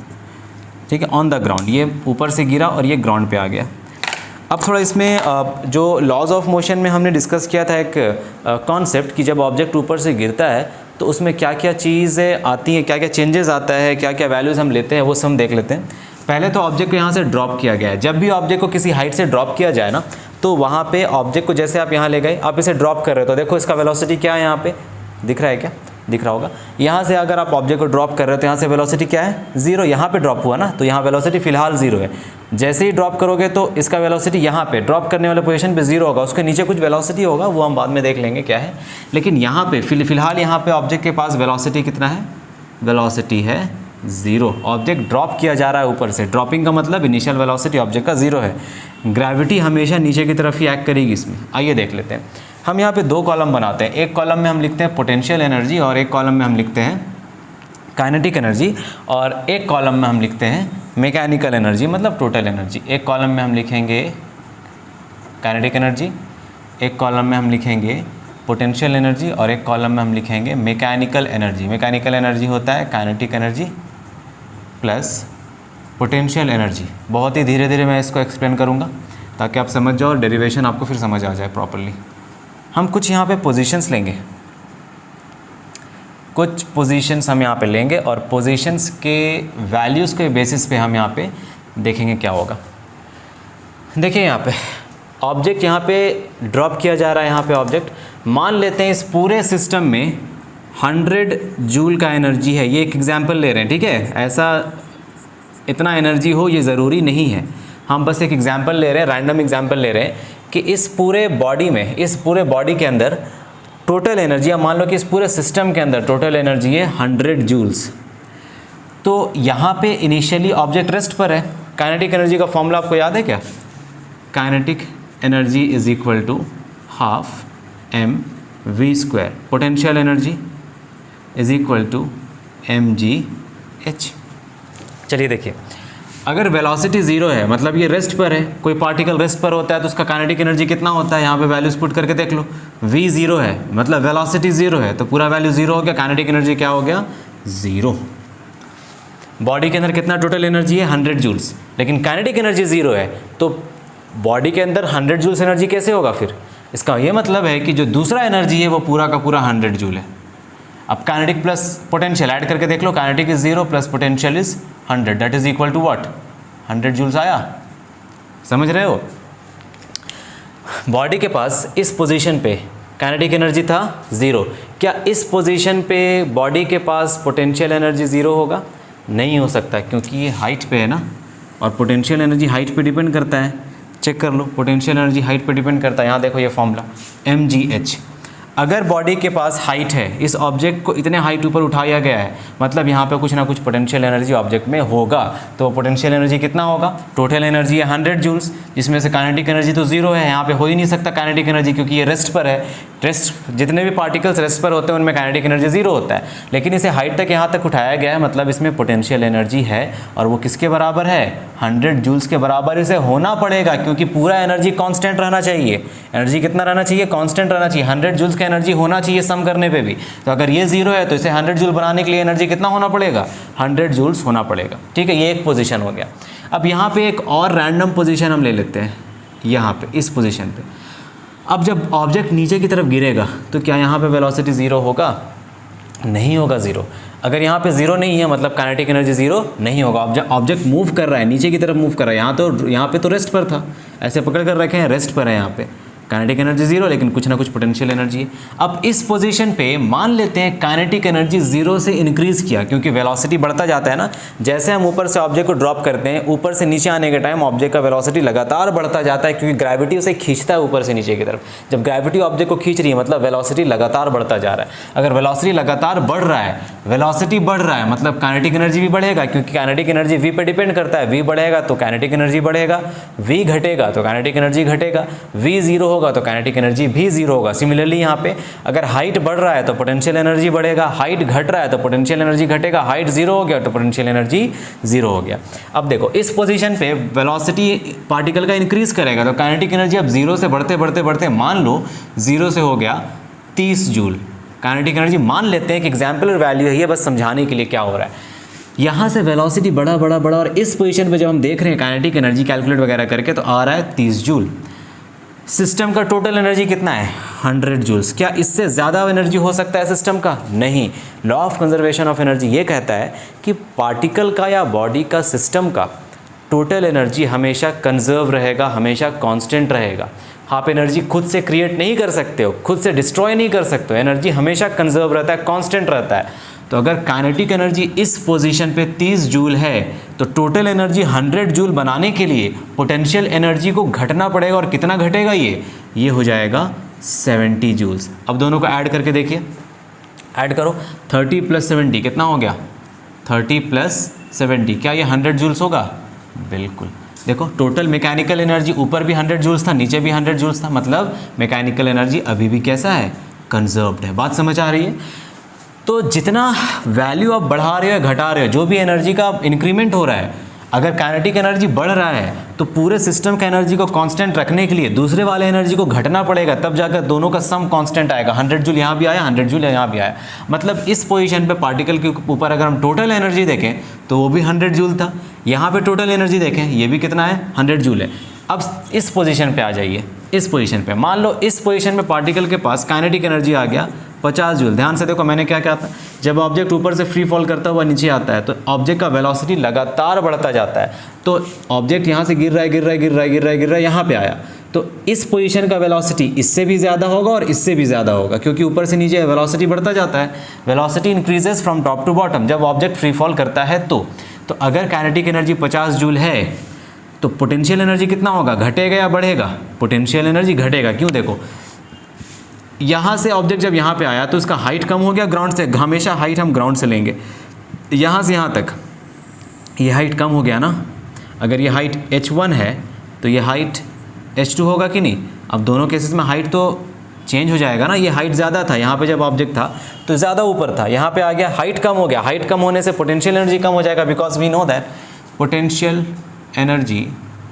ठीक है, ऑन द ग्राउंड। ये ऊपर से गिरा और ये ग्राउंड पे आ गया। अब थोड़ा इसमें जो लॉज ऑफ मोशन में हमने डिस्कस किया था एक कॉन्सेप्ट कि जब ऑब्जेक्ट ऊपर से गिरता है तो उसमें क्या क्या चीज़ें आती हैं, क्या क्या चेंजेस आता है, क्या क्या वैल्यूज़ हम लेते हैं, वो सब हम देख लेते हैं। पहले तो ऑब्जेक्ट को यहाँ से ड्रॉप किया गया है। जब भी ऑब्जेक्ट को किसी हाइट से ड्रॉप किया जाए ना, तो वहाँ पे ऑब्जेक्ट को जैसे आप यहाँ ले गए, आप इसे ड्रॉप कर रहे हो तो देखो इसका वेलोसिटी क्या है, यहाँ पे दिख रहा है क्या, दिख रहा होगा। यहाँ से अगर आप ऑब्जेक्ट को ड्रॉप कर रहे हो तो यहाँ से वेलोसिटी क्या है, 0। यहाँ पे ड्रॉप हुआ ना, तो यहाँ वेलोसिटी फिलहाल 0 है। जैसे ही ड्रॉप करोगे तो इसका वेलोसिटी यहाँ पे ड्रॉप करने वाले पोजीशन पे 0 होगा, उसके नीचे कुछ वेलोसिटी होगा, वो हम बाद में देख लेंगे क्या है। लेकिन यहाँ पे फिलहाल यहाँ पे ऑब्जेक्ट के पास वेलोसिटी कितना है, वेलोसिटी है 0। ऑब्जेक्ट ड्रॉप किया जा रहा है ऊपर से। ड्रॉपिंग का मतलब इनिशियल वेलोसिटी ऑब्जेक्ट का 0 है। ग्रेविटी हमेशा नीचे की तरफ ही एक्ट करेगी इसमें। आइए देख लेते हैं। हम यहाँ पे 2 कॉलम बनाते हैं। एक कॉलम में हम लिखते हैं पोटेंशियल एनर्जी और एक कॉलम में हम लिखते हैं काइनेटिक एनर्जी, और एक कॉलम में हम लिखते हैं मैकेनिकल एनर्जी, मतलब टोटल एनर्जी। एक कॉलम में हम लिखेंगे काइनेटिक एनर्जी, एक कॉलम में हम लिखेंगे पोटेंशियल एनर्जी और एक कॉलम में हम लिखेंगे मैकेनिकल एनर्जी। मैकेनिकल एनर्जी होता है kinetic energy plus potential energy. बहुत ही धीरे धीरे मैं इसको एक्सप्लेन करूँगा ताकि आप समझ जाओ और डेरिवेशन आपको फिर समझ आ जाए प्रॉपर्ली। हम कुछ यहाँ पे पोजीशंस लेंगे, कुछ पोजीशंस हम यहाँ पे लेंगे और पोजीशंस के वैल्यूज़ के बेसिस पे हम यहाँ पे देखेंगे क्या होगा। देखिए यहाँ पे ऑब्जेक्ट यहाँ पे ड्रॉप किया जा रहा है। यहाँ पे ऑब्जेक्ट मान लेते हैं इस पूरे सिस्टम में 100 जूल का एनर्जी है। ये एक एग्जांपल ले रहे हैं, ठीक है। ऐसा इतना एनर्जी हो ये ज़रूरी नहीं है, हम बस एक एग्जांपल ले रहे हैं, रैंडम एग्जांपल ले रहे हैं कि इस पूरे बॉडी में, इस पूरे बॉडी के अंदर टोटल एनर्जी, अब मान लो कि इस पूरे सिस्टम के अंदर टोटल एनर्जी है 100 जूल्स। तो यहाँ पे इनिशियली ऑब्जेक्ट रेस्ट पर है। काइनेटिक एनर्जी का फॉर्मूला आपको याद है क्या? Kinetic energy is equal to half mv²। Potential energy is equal to mgh। चलिए देखिए, अगर वेलोसिटी ज़ीरो है मतलब ये रेस्ट पर है, कोई पार्टिकल रेस्ट पर होता है तो उसका काइनेटिक एनर्जी कितना होता है, यहाँ पे वैल्यूज पुट करके देख लो। v ज़ीरो है मतलब वेलोसिटी ज़ीरो है तो पूरा वैल्यू ज़ीरो हो गया, काइनेटिक एनर्जी क्या हो गया, ज़ीरो। बॉडी के अंदर कितना टोटल एनर्जी है, 100 जूल्स, लेकिन काइनेटिक एनर्जी ज़ीरो है तो बॉडी के अंदर 100 जूल्स एनर्जी कैसे होगा फिर। इसका ये मतलब है कि जो दूसरा एनर्जी है वो पूरा का पूरा 100 जूल है। अब काइनेटिक प्लस पोटेंशियल ऐड करके देख लो, kinetic is 0 plus potential is 100, that is equal to what, 100 joules आया। समझ रहे हो, बॉडी के पास इस पोजीशन पे काइनेटिक एनर्जी था 0, क्या इस पोजीशन पे बॉडी के पास पोटेंशियल एनर्जी 0 होगा, नहीं हो सकता क्योंकि ये हाइट पे है ना, और पोटेंशियल एनर्जी हाइट पे डिपेंड करता है। चेक कर लो, पोटेंशियल एनर्जी हाइट पे डिपेंड करता है। यहाँ देखो ये फॉर्मूला mgh, अगर बॉडी के पास हाइट है, इस ऑब्जेक्ट को इतने हाइट ऊपर उठाया गया है मतलब यहाँ पे कुछ ना कुछ पोटेंशियल एनर्जी ऑब्जेक्ट में होगा, तो पोटेंशियल एनर्जी कितना होगा, टोटल एनर्जी है 100 जूल्स, जिसमें से काइनेटिक एनर्जी तो 0 है, यहाँ पे हो ही नहीं सकता काइनेटिक एनर्जी क्योंकि ये रेस्ट पर है। रेस्ट, जितने भी पार्टिकल्स रेस्ट पर होते हैं उनमें काइनेटिक एनर्जी 0 होता है, लेकिन इसे हाइट तक यहाँ तक उठाया गया है मतलब इसमें पोटेंशियल एनर्जी है, और वो किसके बराबर है, 100 जूल्स के बराबर इसे होना पड़ेगा क्योंकि पूरा एनर्जी कांस्टेंट रहना चाहिए। एनर्जी कितना रहना चाहिए, कांस्टेंट रहना चाहिए, 100 जूल्स का एनर्जी होना चाहिए सम करने पे भी। तो अगर ये 0 है तो इसे 100 जूल बनाने के लिए एनर्जी कितना होना पड़ेगा, 100 जूल्स होना पड़ेगा। ठीक है, ये एक पोजीशन हो गया। अब यहाँ पे एक और रैंडम पोजीशन हम ले लेते हैं, यहाँ पे इस पोजीशन पे। अब जब ऑब्जेक्ट नीचे की तरफ गिरेगा तो क्या यहाँ पे वेलोसिटी 0 होगा, नहीं होगा 0। अगर यहाँ पे 0 नहीं है मतलब काइनेटिक एनर्जी 0 नहीं होगा। ऑब्जेक्ट मूव कर रहा है, नीचे की तरफ मूव कर रहा है, यहाँ पे तो रेस्ट पर था, ऐसे पकड़ कर रखे हैं, रेस्ट पर है, यहाँ पे काइनेटिक एनर्जी 0 लेकिन कुछ ना कुछ पोटेंशियल एनर्जी है। अब इस पोजीशन पे मान लेते हैं काइनेटिक एनर्जी 0 से इंक्रीज़ किया, क्योंकि वेलोसिटी बढ़ता जाता है ना, जैसे हम ऊपर से ऑब्जेक्ट को ड्रॉप करते हैं, ऊपर से नीचे आने के टाइम ऑब्जेक्ट का वेलोसिटी लगातार बढ़ता जाता है क्योंकि ग्रेविटी उसे खींचता है ऊपर से नीचे की तरफ। जब ग्रेविटी ऑब्जेक्ट को खींच रही है मतलब वेलोसिटी लगातार बढ़ता जा रहा है। अगर वेलोसिटी लगातार बढ़ रहा है, वेलोसिटी बढ़ रहा है मतलब काइनेटिक एनर्जी भी बढ़ेगा, क्योंकि काइनेटिक एनर्जी v पे डिपेंड करता है। v बढ़ेगा तो काइनेटिक एनर्जी बढ़ेगा, v घटेगा तो काइनेटिक एनर्जी घटेगा, v 0 होगा तो काइनेटिक एनर्जी भी 0 होगा। सिमिलरली यहाँ पे अगर हाइट बढ़ रहा है तो पोटेंशियल एनर्जी बढ़ेगा, हाइट घट रहा है तो पोटेंशियल एनर्जी घटेगा, हाइट 0 हो गया तो पोटेंशियल एनर्जी 0 हो गया। अब देखो इस पोजीशन पे वेलोसिटी पार्टिकल का इंक्रीज करेगा तो काइनेटिक एनर्जी अब 0 से बढ़ते बढ़ते बढ़ते मान लो 0 से हो गया 30 जूल काइनेटिक एनर्जी। मान लेते हैं कि एग्जाम्पलर वैल्यू है ये, बस समझाने के लिए क्या हो रहा है। यहाँ से वेलोसिटी बढ़ा बढ़ा बढ़ा और इस पोजीशन पे जब हम देख रहे हैं काइनेटिक एनर्जी कैलकुलेट वगैरह करके तो आ रहा है 30 जूल। सिस्टम का टोटल एनर्जी कितना है, 100 जूल्स। क्या इससे ज़्यादा एनर्जी हो सकता है सिस्टम का, नहीं। Law of conservation of energy ये कहता है कि पार्टिकल का या बॉडी का, सिस्टम का टोटल एनर्जी हमेशा कंजर्व रहेगा, हमेशा कांस्टेंट रहेगा। आप एनर्जी खुद से क्रिएट नहीं कर सकते हो, खुद से डिस्ट्रॉय नहीं कर सकते हो, एनर्जी हमेशा कंजर्व रहता है, कांस्टेंट रहता है। तो अगर काइनेटिक एनर्जी इस पोजीशन पे 30 जूल है तो टोटल एनर्जी 100 जूल बनाने के लिए पोटेंशियल एनर्जी को घटना पड़ेगा, और कितना घटेगा ये हो जाएगा 70 जूल्स। अब दोनों को ऐड करके देखिए, ऐड करो 30 + 70 कितना हो गया, 30 + 70, क्या ये 100 जूल्स होगा, बिल्कुल। देखो टोटल मैकेनिकल एनर्जी ऊपर भी 100 जूल्स था, नीचे भी 100 जूल्स था, मतलब मैकेनिकल एनर्जी अभी भी कैसा है, कंजर्व्ड है। बात समझ आ रही है। तो जितना वैल्यू आप बढ़ा रहे हो घटा रहे हो, जो भी एनर्जी का इंक्रीमेंट हो रहा है, अगर काइनेटिक एनर्जी बढ़ रहा है तो पूरे सिस्टम का एनर्जी को कांस्टेंट रखने के लिए दूसरे वाले एनर्जी को घटना पड़ेगा, तब जाकर दोनों का सम कांस्टेंट आएगा। 100 जूल यहाँ भी आया, 100 जूल यहाँ भी आया, मतलब इस पोजीशन पे पार्टिकल के ऊपर अगर हम टोटल एनर्जी देखें तो वो भी 100 जूल था, यहाँ पे टोटल एनर्जी देखें ये भी कितना है, 100 जूल है। अब इस पोजीशन पे आ जाइए, इस पोजीशन पे मान लो इस पोजीशन में पार्टिकल के पास काइनेटिक एनर्जी आ गया 50 जूल। ध्यान से देखो मैंने क्या क्या था, जब ऑब्जेक्ट ऊपर से फ्री फॉल करता हुआ नीचे आता है तो ऑब्जेक्ट का वेलोसिटी लगातार बढ़ता जाता है। तो ऑब्जेक्ट यहाँ से गिर रहा है यहाँ पे आया, तो इस पोजीशन का वेलोसिटी इससे भी ज़्यादा होगा और इससे भी ज़्यादा होगा, क्योंकि ऊपर से नीचे वेलोसिटी बढ़ता जाता है। Velocity increases from top to bottom जब ऑब्जेक्ट फ्री फॉल करता है। तो अगर काइनेटिक एनर्जी 50 जूल है तो पोटेंशियल एनर्जी कितना होगा, घटेगा या बढ़ेगा, पोटेंशियल एनर्जी घटेगा। क्यों, देखो यहाँ से ऑब्जेक्ट जब यहाँ पे आया तो इसका हाइट कम हो गया ग्राउंड से, हमेशा हाइट हम ग्राउंड से लेंगे, यहाँ से यहाँ तक ये हाइट कम हो गया ना। अगर ये हाइट h1 है तो ये हाइट h2 होगा कि नहीं। अब दोनों केसेस में हाइट तो चेंज हो जाएगा ना। ये हाइट ज़्यादा था, यहाँ पे जब ऑब्जेक्ट था तो ज़्यादा ऊपर था, यहाँ पे आ गया हाइट कम हो गया। हाइट कम होने से पोटेंशियल एनर्जी कम हो जाएगा, because we know that potential energy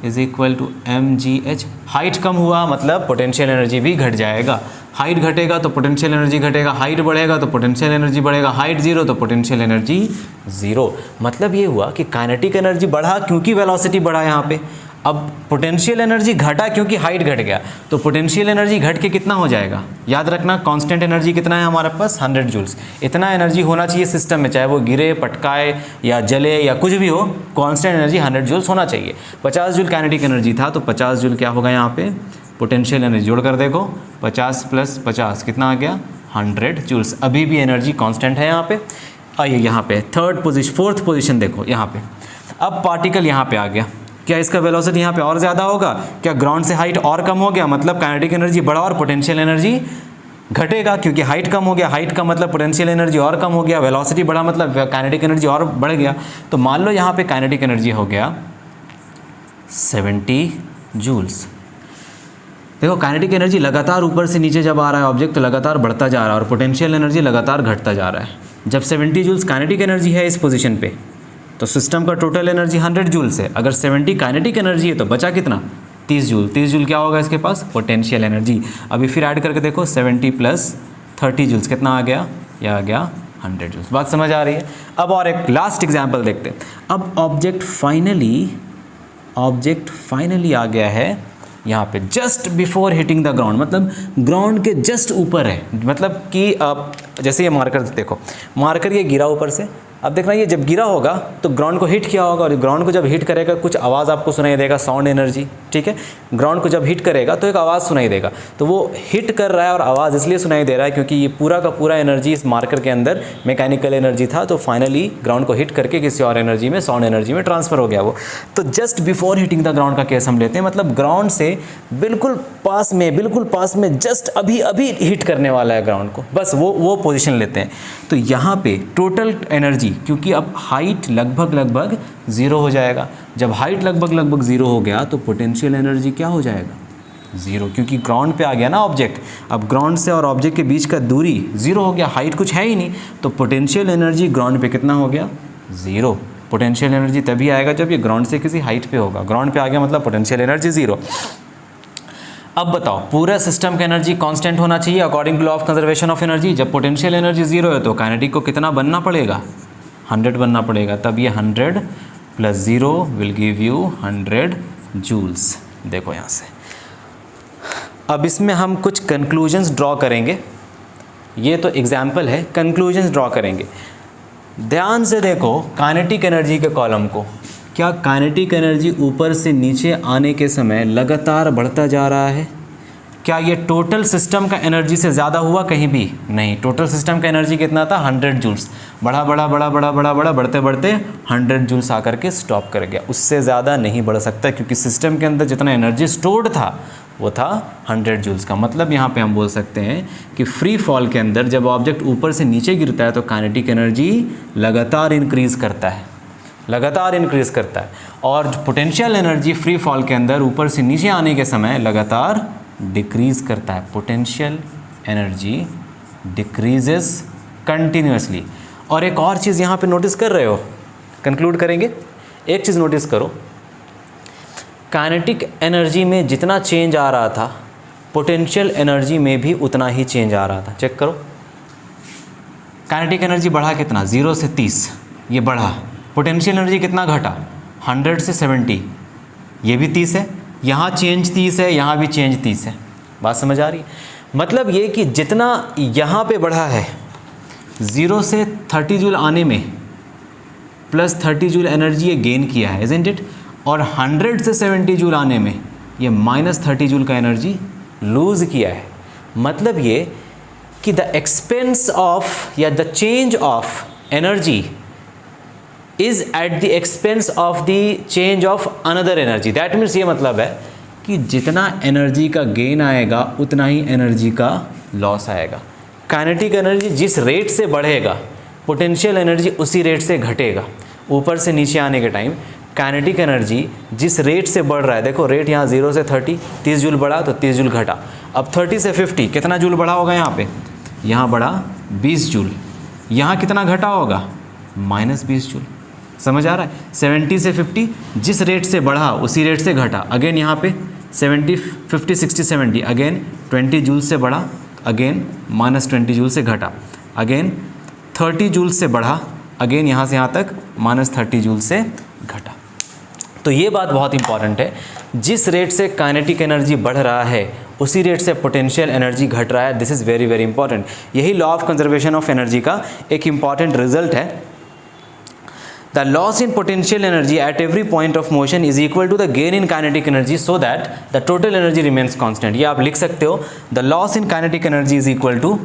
is equal to mgh। Height कम हुआ मतलब पोटेंशियल एनर्जी भी घट जाएगा। हाइट घटेगा तो पोटेंशियल एनर्जी घटेगा, हाइट बढ़ेगा तो पोटेंशियल एनर्जी बढ़ेगा, हाइट जीरो तो पोटेंशियल एनर्जी ज़ीरो। मतलब ये हुआ कि काइनेटिक एनर्जी बढ़ा क्योंकि वेलोसिटी बढ़ा यहाँ पे। अब पोटेंशियल एनर्जी घटा क्योंकि हाइट घट गया, तो पोटेंशियल एनर्जी घट के कितना हो जाएगा? याद रखना कांस्टेंट एनर्जी कितना है हमारे पास? 100 जूल्स। इतना एनर्जी होना चाहिए सिस्टम में, चाहे वो गिरे, पटकाए या जले या कुछ भी हो, कांस्टेंट एनर्जी 100 जूल्स होना चाहिए। 50 जूल काइनेटिक एनर्जी था, तो 50 जूल क्या होगा यहाँ पे? Potential energy. जोड़ कर देखो, 50 + 50 कितना आ गया? 100 जूल्स। अभी भी एनर्जी कांस्टेंट है यहाँ पे। आइए यहाँ पे फोर्थ पोजीशन देखो यहाँ पे। अब पार्टिकल यहाँ पे आ गया, क्या इसका वेलोसिटी यहाँ पे और ज़्यादा होगा? क्या ग्राउंड से हाइट और कम हो गया, मतलब काइनेटिक एनर्जी बढ़ा और पोटेंशियल एनर्जी घटेगा, क्योंकि हाइट कम हो गया। हाइट का मतलब पोटेंशियल एनर्जी और कम हो गया, वेलोसिटी बढ़ा मतलब काइनेटिक एनर्जी और बढ़ गया। तो मान लो यहाँ पे काइनेटिक एनर्जी हो गया 70 जूल्स। देखो काइनेटिक एनर्जी लगातार ऊपर से नीचे जब आ रहा है ऑब्जेक्ट तो लगातार बढ़ता जा रहा है और पोटेंशियल एनर्जी लगातार घटता जा रहा है। जब 70 जूल्स काइनेटिक एनर्जी है इस पोजीशन पे, तो सिस्टम का टोटल एनर्जी 100 जूल्स है। अगर 70 काइनेटिक एनर्जी है तो बचा कितना? 30 जूल। 30 जूल क्या होगा इसके पास? Potential energy. अभी फिर ऐड करके देखो, 70 + 30 जूल्स कितना आ गया? यह आ गया 100 जूल्स। बात समझ आ रही है? अब और एक लास्ट एग्जाम्पल देखते हैं। अब ऑब्जेक्ट फाइनली आ गया है यहाँ पे just before hitting the ground, मतलब ग्राउंड के जस्ट ऊपर है। मतलब कि जैसे ये मार्कर देखो, मार्कर ये गिरा ऊपर से। अब देखना ये जब गिरा होगा तो ग्राउंड को हिट किया होगा, और ग्राउंड को जब हिट करेगा कुछ आवाज़ आपको सुनाई देगा, साउंड एनर्जी। ठीक है, ग्राउंड को जब हिट करेगा तो एक आवाज़ सुनाई देगा। तो वो हिट कर रहा है और आवाज़ इसलिए सुनाई दे रहा है क्योंकि ये पूरा का पूरा एनर्जी इस मार्कर के अंदर मैकेनिकल एनर्जी था, तो फाइनली ग्राउंड को हिट करके किसी और एनर्जी में, साउंड एनर्जी में ट्रांसफ़र हो गया वो। तो just before hitting the ground का केस हम लेते हैं, मतलब ग्राउंड से बिल्कुल पास में जस्ट अभी हिट करने वाला है ग्राउंड को, बस वो पोजीशन लेते हैं। तो यहाँ पे टोटल एनर्जी, क्योंकि अब हाइट लगभग 0 हो जाएगा। जब हाइट लगभग 0 हो गया तो पोटेंशियल एनर्जी क्या हो जाएगा? 0, क्योंकि ग्राउंड पे आ गया ना ऑब्जेक्ट। अब ग्राउंड से और ऑब्जेक्ट के बीच का दूरी 0 हो गया, हाइट कुछ है ही नहीं, तो पोटेंशियल एनर्जी ग्राउंड पे कितना हो गया? 0। पोटेंशियल एनर्जी तभी आएगा जब ये ग्राउंड से किसी हाइट पे होगा। ग्राउंड पे आ गया मतलब पोटेंशियल एनर्जी 0। अब बताओ, पूरा सिस्टम का एनर्जी कांस्टेंट होना चाहिए according to law of conservation of energy. जब पोटेंशियल एनर्जी 0 है तो काइनेटिक को कितना बनना पड़ेगा? 100 बनना पड़ेगा। तब ये 100 + 0 विल गिव यू 100 जूल्स। देखो यहाँ से अब इसमें हम कुछ कंक्लूजन्स ड्रॉ करेंगे। ये तो एग्जाम्पल है, कंक्लूजन्स ड्रॉ करेंगे। ध्यान से देखो काइनेटिक एनर्जी के कॉलम को। क्या काइनेटिक एनर्जी ऊपर से नीचे आने के समय लगातार बढ़ता जा रहा है? क्या ये टोटल सिस्टम का एनर्जी से ज़्यादा हुआ? कहीं भी नहीं। टोटल सिस्टम का एनर्जी कितना था? 100 जूल्स। बढ़ा बढ़ते 100 जूल्स आकर के स्टॉप कर गया। उससे ज़्यादा नहीं बढ़ सकता, क्योंकि सिस्टम के अंदर जितना एनर्जी स्टोर्ड था वो था 100 जूल्स का। मतलब यहाँ पे हम बोल सकते हैं कि फ्री फॉल के अंदर जब ऑब्जेक्ट ऊपर से नीचे गिरता है तो काइनेटिक एनर्जी लगातार इंक्रीज़ करता है, और पोटेंशियल एनर्जी फ्री फॉल के अंदर ऊपर से नीचे आने के समय लगातार डिक्रीज़ करता है। Potential energy decreases continuously. और एक और चीज़ यहाँ पे नोटिस कर रहे हो, कंक्लूड करेंगे। एक चीज़ नोटिस करो, काइनेटिक एनर्जी में जितना चेंज आ रहा था पोटेंशियल एनर्जी में भी उतना ही चेंज आ रहा था। चेक करो, काइनेटिक एनर्जी बढ़ा कितना? 0 से 30, ये बढ़ा। पोटेंशियल एनर्जी कितना घटा? 100 से 70, ये भी 30 है। यहाँ चेंज 30 है, यहाँ भी चेंज 30 है। बात समझ आ रही है? मतलब ये कि जितना यहाँ पे बढ़ा है 0 से 30 जूल आने में प्लस 30 जूल एनर्जी ये गेन किया है, इज़न्ट इट? और 100 से 70 जूल आने में ये -30 जूल का एनर्जी लूज़ किया है। मतलब ये कि द एक्सपेंस ऑफ या the change of energy is at the expense of the change of another energy. That means ये मतलब है कि जितना एनर्जी का गेन आएगा उतना ही एनर्जी का लॉस आएगा। काइनेटिक एनर्जी जिस रेट से बढ़ेगा पोटेंशियल एनर्जी उसी रेट से घटेगा ऊपर से नीचे आने के टाइम। काइनेटिक एनर्जी जिस रेट से बढ़ रहा है, देखो रेट यहाँ 0 से 30 जूल बढ़ा तो 30 जूल घटा। अब 30 से 50 कितना जूल बढ़ा होगा यहाँ पे, यहाँ बढ़ा 20 जूल, यहाँ कितना घटा होगा -20 जूल। समझ आ रहा है? 70 से 50 जिस रेट से बढ़ा उसी रेट से घटा। अगेन यहाँ पे 70 50 60 70 अगेन 20 जूल से बढ़ा, अगेन -20 जूल से घटा, अगेन 30 जूल से बढ़ा, अगेन यहाँ से यहाँ तक -30 जूल से घटा। तो ये बात बहुत इंपॉर्टेंट है, जिस रेट से काइनेटिक एनर्जी बढ़ रहा है उसी रेट से पोटेंशियल एनर्जी घट रहा है। This is very very important. यही law of conservation of energy का एक इंपॉर्टेंट रिजल्ट है। The loss in potential energy at every point of motion is equal to the gain in kinetic energy so that the total energy remains constant. ये आप लिख सकते हो, the loss in kinetic energy is equal to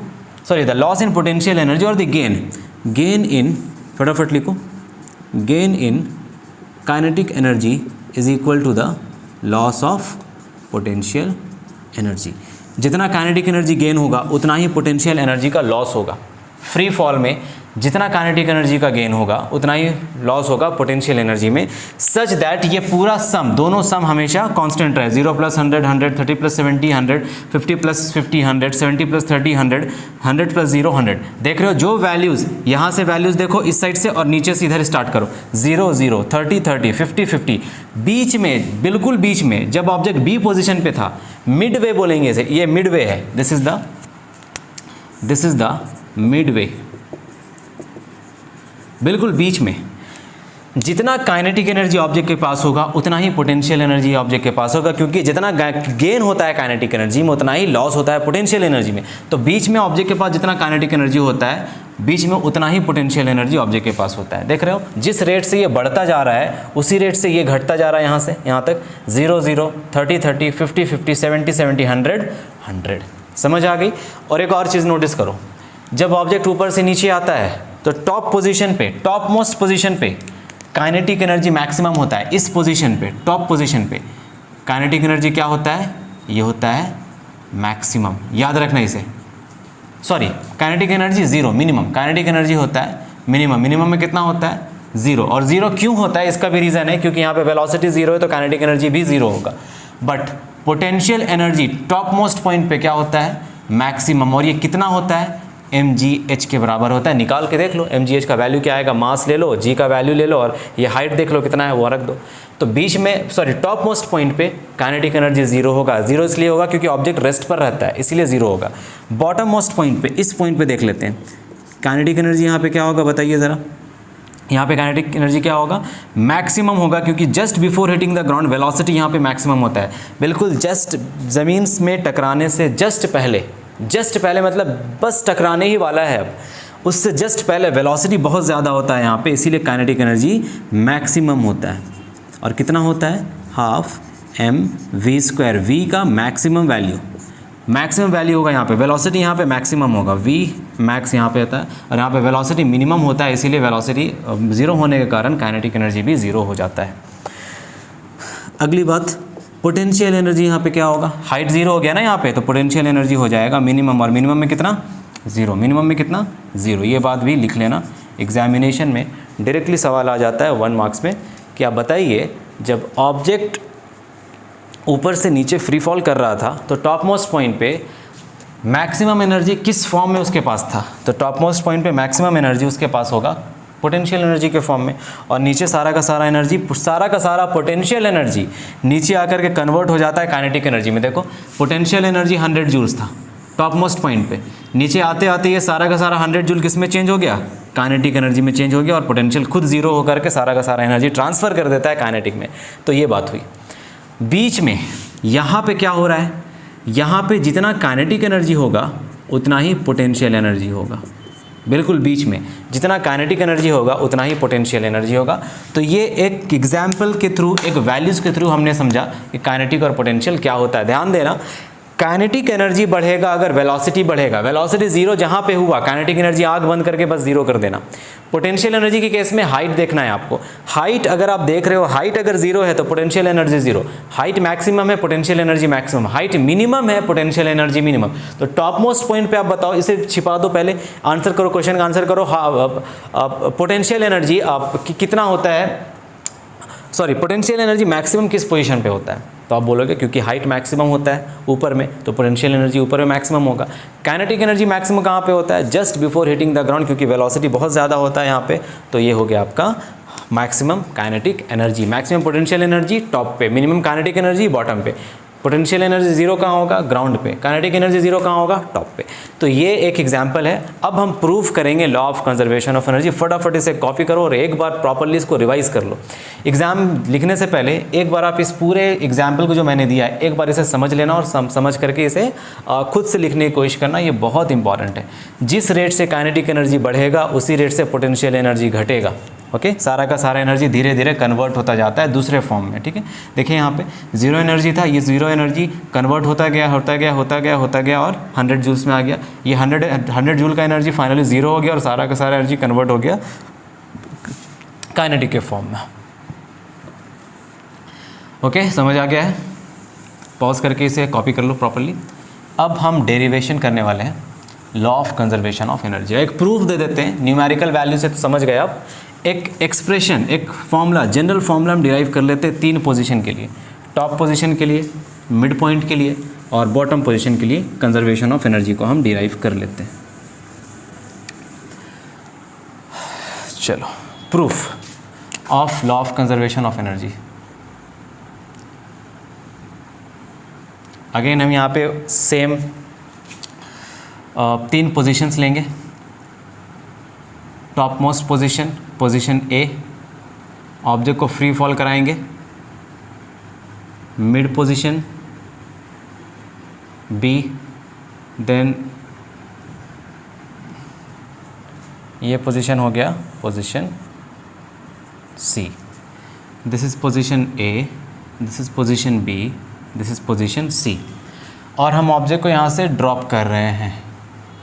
the loss in potential energy और the gain in, फटाफट लिखो, gain in kinetic energy is equal to the loss of potential energy. जितना kinetic energy gain होगा उतना ही potential energy का loss होगा। Free fall में जितना काइनेटिक एनर्जी का गेन होगा उतना ही लॉस होगा पोटेंशियल एनर्जी में, सच दैट ये पूरा सम, दोनों सम हमेशा कांस्टेंट रहे। 0 + 100 100, 30 + 70 100, 50 + 50 100, 70 + 30 100, 100 + 0 100। देख रहे हो जो वैल्यूज़, यहाँ से वैल्यूज़ देखो इस साइड से और नीचे से इधर स्टार्ट करो, 0 0, 30 30, 50 50। बीच में, बिल्कुल बीच में जब ऑब्जेक्ट बी पोजिशन पे था, मिड वे बोलेंगे इसे, ये मिड वे है, this is the mid way, बिल्कुल बीच में। जितना काइनेटिक एनर्जी ऑब्जेक्ट के पास होगा उतना ही पोटेंशियल एनर्जी ऑब्जेक्ट के पास होगा, क्योंकि जितना गेन होता है काइनेटिक एनर्जी में उतना ही लॉस होता है पोटेंशियल एनर्जी में। तो बीच में ऑब्जेक्ट के पास जितना काइनेटिक एनर्जी होता है, बीच में उतना ही पोटेंशियल एनर्जी ऑब्जेक्ट के पास होता है। देख रहे हो, जिस रेट से ये बढ़ता जा रहा है उसी रेट से ये घटता जा रहा है, यहाँ से यहाँ तक 0 0, 30 30, 50 50, 70 70, 100 100। समझ आ गई? और एक और चीज़ नोटिस करो, जब ऑब्जेक्ट ऊपर से नीचे आता है तो टॉप पोजीशन पे, टॉप मोस्ट पोजीशन पे काइनेटिक एनर्जी मैक्सिमम होता है। इस पोजीशन पे, टॉप पोजीशन पे काइनेटिक एनर्जी क्या होता है, ये होता है मैक्सिमम। याद रखना इसे, sorry, kinetic energy 0, minimum. Kinetic energy होता है मिनिमम। मिनिमम में कितना होता है, 0। और 0 क्यों होता है, इसका भी रीज़न है, क्योंकि यहाँ पे वेलोसिटी 0 है तो काइनेटिक एनर्जी भी 0 होगा। But potential energy top most point पे क्या होता है, मैक्सिमम। और ये कितना होता है, mgh के बराबर होता है। निकाल के देख लो mgh का वैल्यू क्या आएगा, मास ले लो, g का वैल्यू ले लो और ये हाइट देख लो कितना है वो रख दो। तो बीच में, सॉरी, टॉप मोस्ट पॉइंट पे काइनेटिक एनर्जी 0 होगा। 0 इसलिए होगा क्योंकि ऑब्जेक्ट रेस्ट पर रहता है, इसीलिए 0 होगा। बॉटम मोस्ट पॉइंट पे, इस पॉइंट पे देख लेते हैं काइनेटिक एनर्जी यहाँ पे क्या होगा, बताइए ज़रा। यहाँ पे काइनेटिक एनर्जी क्या होगा, मैक्सिमम होगा, क्योंकि just before hitting the ground velocity यहाँ पे मैक्सिमम होता है। बिल्कुल जस्ट ज़मीन में टकराने से जस्ट पहले मतलब बस टकराने ही वाला है, अब उससे जस्ट पहले वेलोसिटी बहुत ज़्यादा होता है यहाँ पे, इसीलिए काइनेटिक एनर्जी मैक्सिमम होता है। और कितना होता है, ½ mv², v का मैक्सिमम वैल्यू होगा यहाँ पे। वेलोसिटी यहाँ पे मैक्सिमम होगा, v मैक्स यहाँ पे होता है, और यहाँ पे वेलोसिटी मिनिमम होता है, इसीलिए वेलोसिटी 0 होने के कारण काइनेटिक एनर्जी भी 0 हो जाता है। अगली बात, पोटेंशियल एनर्जी यहाँ पे क्या होगा, हाइट 0 हो गया ना यहाँ पे, तो पोटेंशियल एनर्जी हो जाएगा मिनिमम। और मिनिमम में कितना, 0। मिनिमम में कितना, 0। ये बात भी लिख लेना, एग्जामिनेशन में डायरेक्टली सवाल आ जाता है 1 मार्क्स में कि आप बताइए जब ऑब्जेक्ट ऊपर से नीचे फ्री फॉल कर रहा था तो टॉप मोस्ट पॉइंट पे मैक्सिमम एनर्जी किस फॉर्म में उसके पास था। तो टॉप मोस्ट पॉइंट पे मैक्सिमम एनर्जी उसके पास होगा पोटेंशियल एनर्जी के फॉर्म में, और नीचे सारा का सारा पोटेंशियल एनर्जी नीचे आकर के कन्वर्ट हो जाता है काइनेटिक एनर्जी में। देखो पोटेंशियल एनर्जी 100 जूल्स था टॉप मोस्ट पॉइंट पे, नीचे आते आते ये सारा का सारा 100 जूल किस में चेंज हो गया, काइनेटिक एनर्जी में चेंज हो गया, और पोटेंशियल खुद 0 होकर के सारा का सारा एनर्जी ट्रांसफ़र कर देता है काइनेटिक में। तो ये बात हुई। बीच में यहाँ पे क्या हो रहा है, यहाँ पे जितना काइनेटिक एनर्जी होगा उतना ही पोटेंशियल एनर्जी होगा। बिल्कुल बीच में जितना काइनेटिक एनर्जी होगा उतना ही पोटेंशियल एनर्जी होगा। तो ये एक एग्जाम्पल के थ्रू, एक वैल्यूज़ के थ्रू हमने समझा कि काइनेटिक और पोटेंशियल क्या होता है। ध्यान देना, काइनेटिक एनर्जी बढ़ेगा अगर वेलोसिटी बढ़ेगा। वेलोसिटी 0 जहाँ पे हुआ, काइनेटिक एनर्जी आग बंद करके बस 0 कर देना। पोटेंशियल एनर्जी के केस में हाइट देखना है आपको। हाइट अगर आप देख रहे हो, हाइट अगर 0 है तो पोटेंशियल एनर्जी 0। हाइट मैक्सिमम है, potential energy maximum. Height minimum है, पोटेंशियल एनर्जी मिनिमम। तो टॉप मोस्ट पॉइंट पे आप बताओ, इसे छिपा दो, पहले आंसर करो, क्वेश्चन का आंसर करो। पोटेंशियल एनर्जी कितना होता है, सॉरी पोटेंशियल एनर्जी मैक्सिमम किस पोजीशन पे होता है? तो आप बोलोगे क्योंकि हाइट मैक्सिमम होता है ऊपर में, तो पोटेंशियल एनर्जी ऊपर में मैक्सिमम होगा। काइनेटिक एनर्जी मैक्सिमम कहाँ पे होता है? Just before hitting the ground, क्योंकि वेलोसिटी बहुत ज़्यादा होता है यहाँ पे, तो ये हो गया आपका maximum kinetic energy. Maximum potential energy top पे, मिनिमम काइनेटिक एनर्जी बॉटम पे। पोटेंशियल एनर्जी जीरो कहाँ होगा? ग्राउंड पे। काइनेटिक एनर्जी जीरो कहाँ होगा? टॉप पे। तो ये एक एग्जांपल है। अब हम प्रूव करेंगे law of conservation of energy. फटाफट इसे कॉपी करो और एक बार प्रॉपर्ली इसको रिवाइज कर लो। एग्जाम लिखने से पहले एक बार आप इस पूरे एग्जाम्पल को जो मैंने दिया है एक बार इसे समझ लेना और समझ करके इसे खुद से लिखने की कोशिश करना, ये बहुत इंपॉर्टेंट है। जिस रेट से काइनेटिक एनर्जी बढ़ेगा उसी रेट से पोटेंशियल एनर्जी घटेगा। ओके, सारा का सारा एनर्जी धीरे धीरे कन्वर्ट होता जाता है दूसरे फॉर्म में। ठीक है, देखिए यहाँ पे जीरो एनर्जी था, ये जीरो एनर्जी कन्वर्ट होता गया और 100 जूल्स में आ गया। ये 100 जूल का एनर्जी फाइनली जीरो हो गया और सारा का सारा एनर्जी कन्वर्ट हो गया काइनेटिक के फॉर्म में। ओके, समझ आ गया है? पॉज करके इसे कॉपी कर लो प्रॉपर्ली। अब हम डेरिवेशन करने वाले हैं law of conservation of energy. एक प्रूफ दे देते हैं, न्यूमेरिकल वैल्यू से तो समझ गए आप। एक एक्सप्रेशन, एक फॉर्मूला, जनरल फॉर्मूला हम डिराइव कर लेते हैं 3 पोजीशन के लिए, टॉप पोजीशन के लिए, मिड पॉइंट के लिए और बॉटम पोजीशन के लिए कंजर्वेशन ऑफ एनर्जी को हम डिराइव कर लेते हैं। चलो, proof of law of conservation of energy. Again हम यहाँ पे सेम 3 पोजीशंस लेंगे। Top most position, position A, object को फ्री फॉल कराएंगे। मिड पोजीशन बी, देन ये पोजीशन हो गया position C. This is position A, this is position B, this is position C. और हम ऑब्जेक्ट को यहाँ से ड्रॉप कर रहे हैं।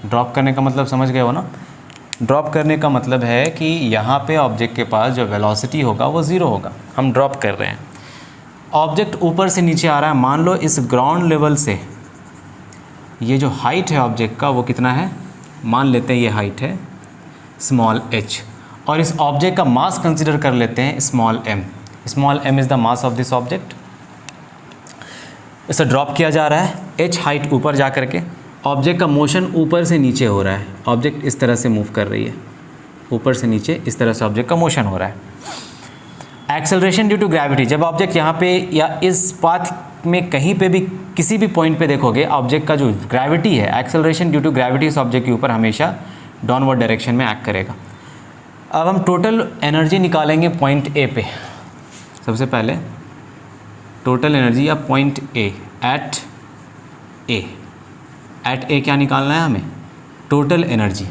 ड्रॉप करने का मतलब समझ गए हो ना? ड्रॉप करने का मतलब है कि यहाँ पे ऑब्जेक्ट के पास जो वेलोसिटी होगा वो ज़ीरो होगा। हम ड्रॉप कर रहे हैं, ऑब्जेक्ट ऊपर से नीचे आ रहा है। मान लो इस ग्राउंड लेवल से ये जो हाइट है ऑब्जेक्ट का वो कितना है? मान लेते हैं ये हाइट है स्मॉल h, और इस ऑब्जेक्ट का मास कंसिडर कर लेते हैं small m। Small m is the mass of this object. इसे ड्रॉप किया जा रहा है, h हाइट ऊपर जा करके। ऑब्जेक्ट का मोशन ऊपर से नीचे हो रहा है, ऑब्जेक्ट इस तरह से मूव कर रही है, ऊपर से नीचे इस तरह से ऑब्जेक्ट का मोशन हो रहा है। एक्सेलरेशन ड्यू टू ग्रेविटी, जब ऑब्जेक्ट यहाँ पे या इस पाथ में कहीं पे भी किसी भी पॉइंट पे देखोगे ऑब्जेक्ट का जो ग्रेविटी है, एक्सेलरेशन ड्यू टू ग्रेविटी इस ऑब्जेक्ट के ऊपर हमेशा डाउनवर्ड डायरेक्शन में एक्ट करेगा। अब हम टोटल एनर्जी निकालेंगे पॉइंट ए पे। सबसे पहले टोटल एनर्जी या पॉइंट ए, एट ए क्या निकालना है हमें? Total energy.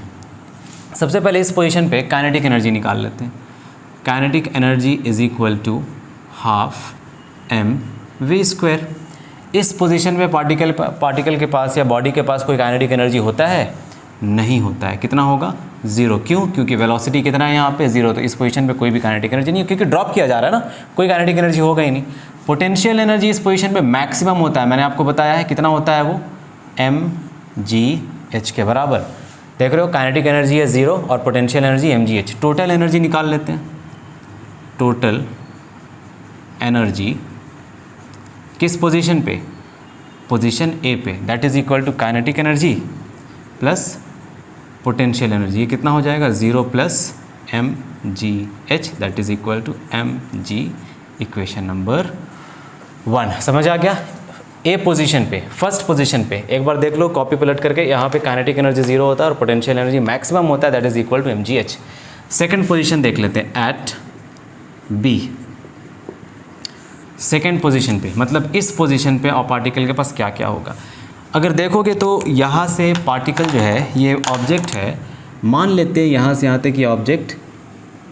सबसे पहले इस पोजीशन पे काइनेटिक एनर्जी निकाल लेते हैं। Kinetic energy is equal to half M we square. इस पोजीशन में पार्टिकल के पास या बॉडी के पास कोई काइनेटिक एनर्जी होता है? नहीं होता है। कितना होगा? ज़ीरो। क्यों? क्योंकि वेलोसिटी कितना है यहाँ पे? ज़ीरो। तो इस पोजीशन पे कोई भी काइनेटिक एनर्जी नहीं है, क्योंकि ड्रॉप किया जा रहा है ना, कोई काइनेटिक एनर्जी होगा ही नहीं। पोटेंशियल एनर्जी इस पोजीशन पे मैक्सिमम होता है, मैंने आपको बताया है। कितना होता है वो? mgh के बराबर। देख रहे हो, काइनेटिक एनर्जी है 0 और potential energy mgh। Total energy निकाल लेते हैं। टोटल एनर्जी किस पोजीशन पे? पोजीशन ए पे, that is equal to kinetic energy plus potential energy. ये कितना हो जाएगा? 0 plus mgh, that is equal to mg। Equation number 1 समझ आ गया? ए पोजीशन पे, फर्स्ट पोजीशन पे एक बार देख लो कॉपी पलट करके, यहाँ पे काइनेटिक एनर्जी 0 होता है और पोटेंशियल एनर्जी मैक्सिमम होता है, that is equal to mgh। Second position देख लेते हैं, एट बी। सेकंड पोजीशन पे मतलब इस पोजीशन पे और पार्टिकल के पास क्या क्या होगा? अगर देखोगे तो यहाँ से पार्टिकल जो है, ये ऑब्जेक्ट है, मान लेते हैं यहाँ से यहाँ तक ये ऑब्जेक्ट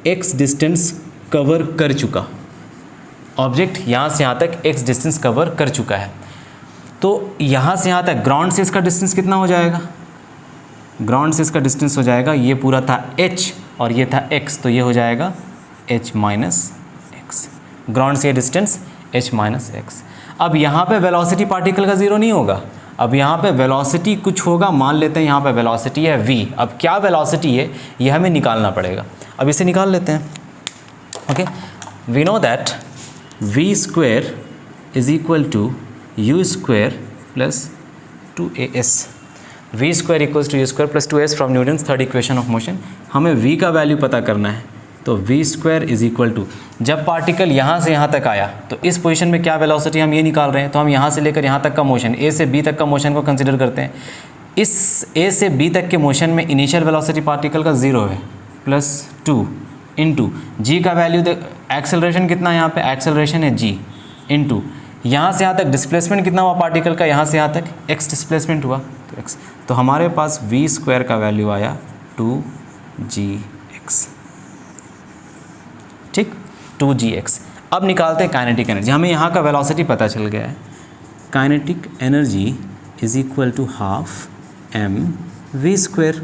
x डिस्टेंस कवर कर चुका। ऑब्जेक्ट यहाँ से यहाँ तक x डिस्टेंस कवर कर चुका है, तो यहाँ से यहाँ तक ग्राउंड से इसका डिस्टेंस कितना हो जाएगा? ग्राउंड से इसका डिस्टेंस हो जाएगा, ये पूरा था h और ये था x, तो ये हो जाएगा h माइनस एक्स। ग्राउंड से ये डिस्टेंस h माइनस एक्स। अब यहाँ पे वेलोसिटी पार्टिकल का 0 नहीं होगा, अब यहाँ पे वेलोसिटी कुछ होगा। मान लेते हैं यहाँ पे वेलोसिटी है v। अब क्या वेलोसिटी है ये हमें निकालना पड़ेगा। अब इसे निकाल लेते हैं। Okay, we know that v square is equal to u square plus 2as। V square equals to u square plus 2s from Newton's third equation of motion. हमें v का वैल्यू पता करना है, तो v square is equal to, जब particle यहाँ से यहाँ तक आया तो इस पोजीशन में क्या वेलोसिटी हम ये निकाल रहे हैं, तो हम यहाँ से लेकर यहाँ तक का मोशन, a से b तक का मोशन को कंसिडर करते हैं। इस a से b तक के मोशन में इनिशियल वेलोसिटी पार्टिकल का 0 है, प्लस 2 इंटू जी का वैल्यू, एक्सेलरेशन कितना है यहाँ पे, एक्सेलरेशन है g, इंटू यहाँ से यहाँ तक डिस्प्लेसमेंट कितना हुआ पार्टिकल का, यहाँ से यहाँ तक x डिस्प्लेसमेंट हुआ, तो x, तो हमारे पास वी स्क्वायर का वैल्यू आया 2gx। ठीक, 2gx। अब निकालते हैं काइनेटिक एनर्जी। हमें यहाँ का वेलोसिटी पता चल गया है। Kinetic energy is equal to half M we square,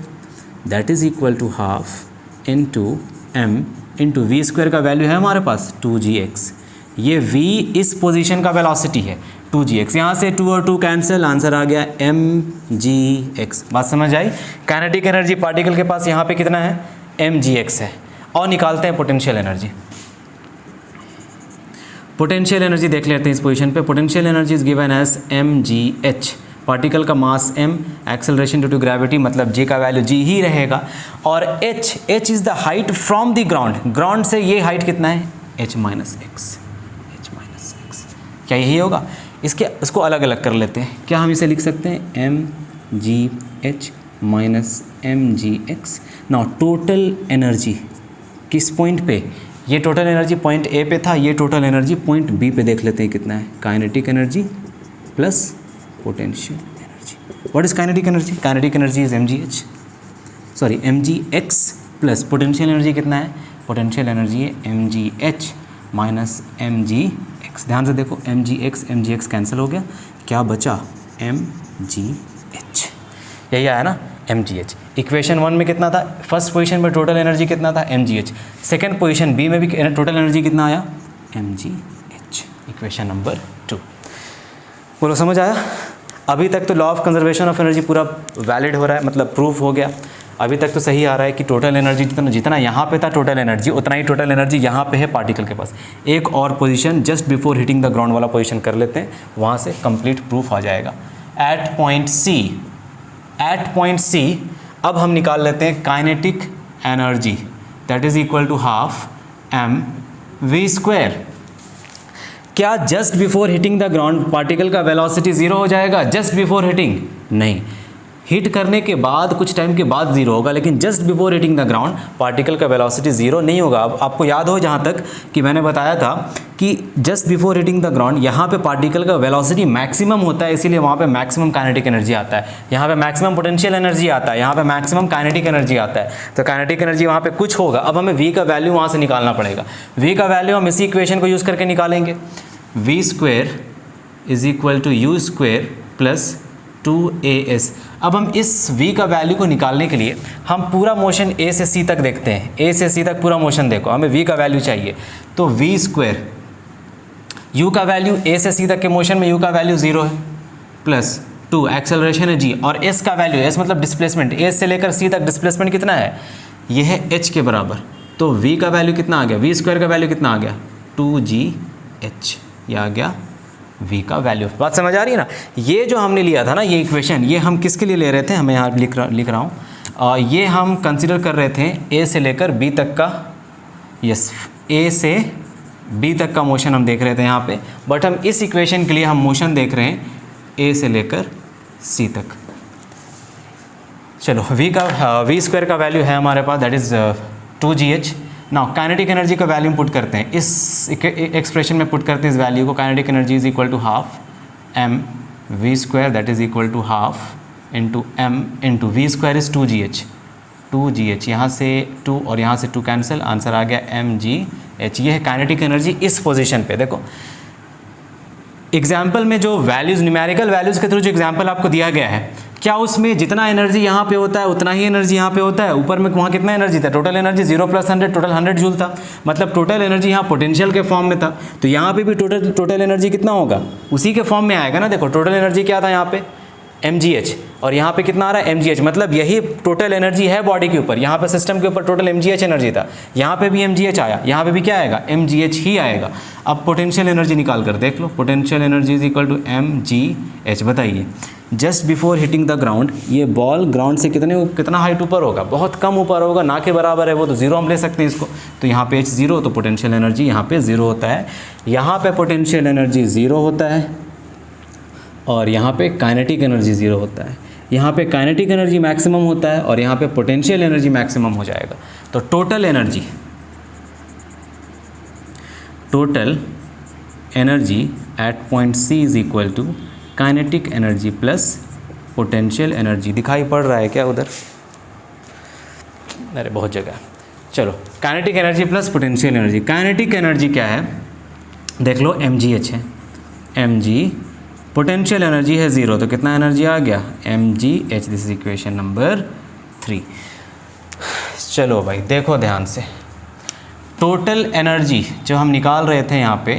that is equal to half into m into v square का वैल्यू है हमारे पास 2gx। ये v इस पोजीशन का वेलोसिटी है 2gx। यहाँ से 2 और 2 कैंसिल, आंसर आ गया mgx। बात समझ आई। काइनेटिक एनर्जी पार्टिकल के पास यहाँ पे कितना है, mgx है। और निकालते हैं पोटेंशियल एनर्जी। पोटेंशियल एनर्जी देख लेते हैं इस पोजीशन पे। Potential energy is given as mgh। Particle का mass m, acceleration due to gravity, मतलब g का वैल्यू g ही रहेगा। और h is the height from the ground. Ground से ये हाइट कितना है, h माइनस एक्स। क्या यही होगा? इसको अलग अलग कर लेते हैं। क्या हम इसे लिख सकते हैं, mgh minus mgx। Now total energy किस पॉइंट पे, ये टोटल एनर्जी पॉइंट ए पे था, ये टोटल एनर्जी पॉइंट बी पे देख लेते हैं कितना है। Kinetic energy plus potential energy. What is kinetic energy? Kinetic energy is mgh, sorry mgx plus potential energy कितना है, पोटेंशियल एनर्जी है mgh माइनस mgx। ध्यान से देखो, mgx कैंसिल हो गया, क्या बचा, mgh। यही आया ना, mgh। इक्वेशन 1 में कितना था, फर्स्ट पोजीशन में टोटल एनर्जी कितना था, mgh। सेकंड पोजीशन बी में भी टोटल एनर्जी कितना आया, mgh। Equation number 2। बोलो समझ आया? अभी तक तो law of conservation of energy पूरा वैलिड हो रहा है, मतलब प्रूफ हो गया। अभी तक तो सही आ रहा है कि टोटल एनर्जी जितना यहाँ पे था टोटल एनर्जी, उतना ही टोटल एनर्जी यहाँ पे है पार्टिकल के पास। एक और position just before hitting the ground वाला पोजीशन कर लेते हैं, वहाँ से कंप्लीट प्रूफ आ जाएगा। एट पॉइंट सी अब हम निकाल लेते हैं kinetic energy, that is equal to half M we square. क्या just before hitting the ground particle का वेलोसिटी 0 हो जाएगा? जस्ट बिफोर हिटिंग नहीं, हिट करने के बाद कुछ टाइम के बाद 0 होगा, लेकिन just before hitting the ground particle का वेलोसिटी 0 नहीं होगा। अब आपको याद हो जहाँ तक कि मैंने बताया था कि just before hitting the ground यहाँ पे पार्टिकल का वेलोसिटी मैक्सिमम होता है, इसीलिए वहाँ पे मैक्सिमम काइनेटिक एनर्जी आता है, यहाँ पे मैक्सिमम पोटेंशियल एनर्जी आता है, यहाँ पे मैक्सिमम काइनेटिक एनर्जी आता है। तो काइनेटिक एनर्जी वहाँ पे कुछ होगा। अब हमें v का वैल्यू वहाँ से निकालना पड़ेगा। v का वैल्यू हम इसी इक्वेशन को यूज़ करके निकालेंगे। V square is equal to u square plus 2as। अब हम इस v का वैल्यू को निकालने के लिए हम पूरा मोशन a से c तक देखते हैं। a से c तक पूरा मोशन देखो, हमें v का वैल्यू चाहिए, तो v स्क्वायर, u का वैल्यू a से c तक के मोशन में u का वैल्यू 0 है, प्लस 2 एक्सेलरेशन है g, और s का वैल्यू, s मतलब डिस्प्लेसमेंट, a से लेकर c तक डिस्प्लेसमेंट कितना है, ये है h के बराबर। तो v का वैल्यू कितना आ गया, v स्क्वायर का वैल्यू कितना आ गया, 2gh। ये आ गया v का वैल्यू। बात समझ आ रही है ना? ये जो हमने लिया था ना, ये इक्वेशन, ये हम किसके लिए ले रहे थे, मैं यहाँ लिख रहा हूँ, ये हम कंसिडर कर रहे थे a से लेकर b तक का, यस, a से b तक का मोशन हम देख रहे थे यहाँ पे, बट हम इस इक्वेशन के लिए हम मोशन देख रहे हैं a से लेकर c तक। चलो, v स्क्वायर का वैल्यू है हमारे पास, that is 2gh। Now kinetic energy का वैल्यू पुट करते हैं, इस एक्सप्रेशन में पुट करते हैं इस वैल्यू को। Kinetic energy is equal to half M we square, that is equal to half into m into v square is 2gh। यहाँ से 2 और यहाँ से 2 कैंसिल, आंसर आ गया mgh। ये है काइनेटिक एनर्जी इस पोजीशन पे। देखो एग्जाम्पल में जो वैल्यूज़, न्यूमेरिकल वैल्यूज़ के थ्रू जो एग्जाम्पल आपको दिया गया है, क्या उसमें जितना एनर्जी यहाँ पे होता है उतना ही एनर्जी यहाँ पे होता है? ऊपर में वहाँ कितना एनर्जी था, टोटल एनर्जी 0 + 100, टोटल 100 जूल था, मतलब टोटल एनर्जी यहाँ पोटेंशियल के फॉर्म में था। तो यहाँ पे भी टोटल एनर्जी कितना होगा, उसी के फॉर्म में आएगा ना। देखो टोटल एनर्जी क्या था यहाँ पे, mgh, और यहाँ पे कितना आ रहा है mgh, मतलब यही टोटल एनर्जी है बॉडी के ऊपर। यहाँ पे सिस्टम के ऊपर टोटल mgh एनर्जी था, यहाँ पे भी mgh आया, यहाँ पे भी क्या आएगा, mgh ही आएगा। अब पोटेंशियल एनर्जी निकाल कर देख लो, potential energy is equal to mgh। बताइए just before hitting the ground, ये बॉल ग्राउंड से कितना हाइट ऊपर होगा, बहुत कम ऊपर होगा, ना के बराबर है वो, तो जीरो हम ले सकते हैं इसको। तो यहाँ पे h जीरो, तो पोटेंशियल एनर्जी यहाँ पे ज़ीरो होता है, यहाँ पे पोटेंशियल एनर्जी ज़ीरो होता है, और यहाँ पे काइनेटिक एनर्जी ज़ीरो होता है। यहाँ पे काइनेटिक एनर्जी मैक्सिमम होता है और यहाँ पे पोटेंशियल एनर्जी मैक्सिमम हो जाएगा। तो total energy at point C is equal to kinetic energy plus potential energy. दिखाई पड़ रहा है क्या उधर? अरे बहुत जगह। चलो, kinetic energy plus potential energy. Kinetic energy क्या है देख लो, mgh है, mg, पोटेंशियल एनर्जी है ज़ीरो, तो कितना एनर्जी आ गया, mgh। This is equation number 3। चलो भाई देखो ध्यान से, टोटल एनर्जी जो हम निकाल रहे थे यहाँ पे,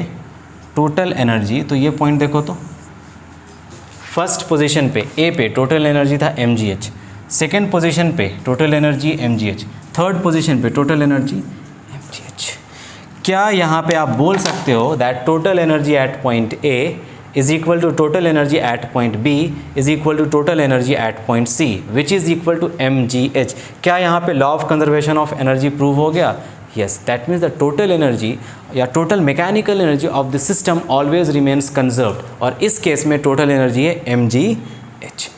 टोटल एनर्जी, तो ये पॉइंट देखो तो फर्स्ट पोजीशन पे ए पे टोटल एनर्जी था mgh, सेकेंड पोजीशन पे total energy mgh, third position पे टोटल एनर्जी mgh। क्या यहाँ पे आप बोल सकते हो that total energy at point A is equal to total energy at point B is equal to total energy at point C which is equal to mgh? क्या यहाँ पे law of conservation of energy prove हो गया? Yes, that means the total energy या total mechanical energy of the system always remains conserved, और इस case में total energy है mgh।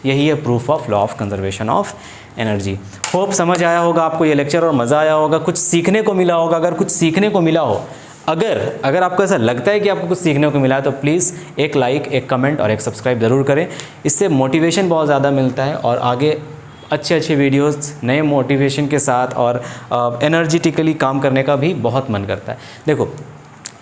यही है proof of law of conservation of energy. Hope समझ आया होगा आपको ये लेक्चर और मज़ा आया होगा, कुछ सीखने को मिला होगा। अगर कुछ सीखने को मिला हो, अगर आपको ऐसा लगता है कि आपको कुछ सीखने को मिला है, तो प्लीज़ एक लाइक, एक कमेंट और एक सब्सक्राइब ज़रूर करें। इससे मोटिवेशन बहुत ज़्यादा मिलता है और आगे अच्छे वीडियोस नए मोटिवेशन के साथ और एनर्जेटिकली काम करने का भी बहुत मन करता है। देखो,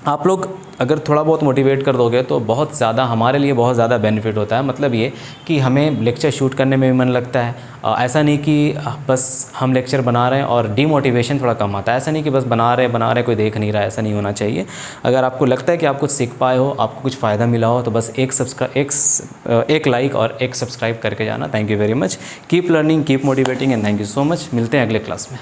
आप लोग अगर थोड़ा बहुत मोटिवेट कर दोगे तो बहुत ज़्यादा हमारे लिए बहुत ज़्यादा बेनिफिट होता है। मतलब ये कि हमें लेक्चर शूट करने में भी मन लगता है। ऐसा नहीं कि बस हम लेक्चर बना रहे हैं और डीमोटिवेशन थोड़ा कम आता है। ऐसा नहीं कि बस बना रहे कोई देख नहीं रहा है, ऐसा नहीं होना चाहिए। अगर आपको लगता है कि आप कुछ सीख पाए हो, आपको कुछ फ़ायदा मिला हो, तो बस एक लाइक और एक सब्सक्राइब करके जाना। Thank you very much. Keep learning, keep motivating and thank you so much. मिलते हैं अगले क्लास में।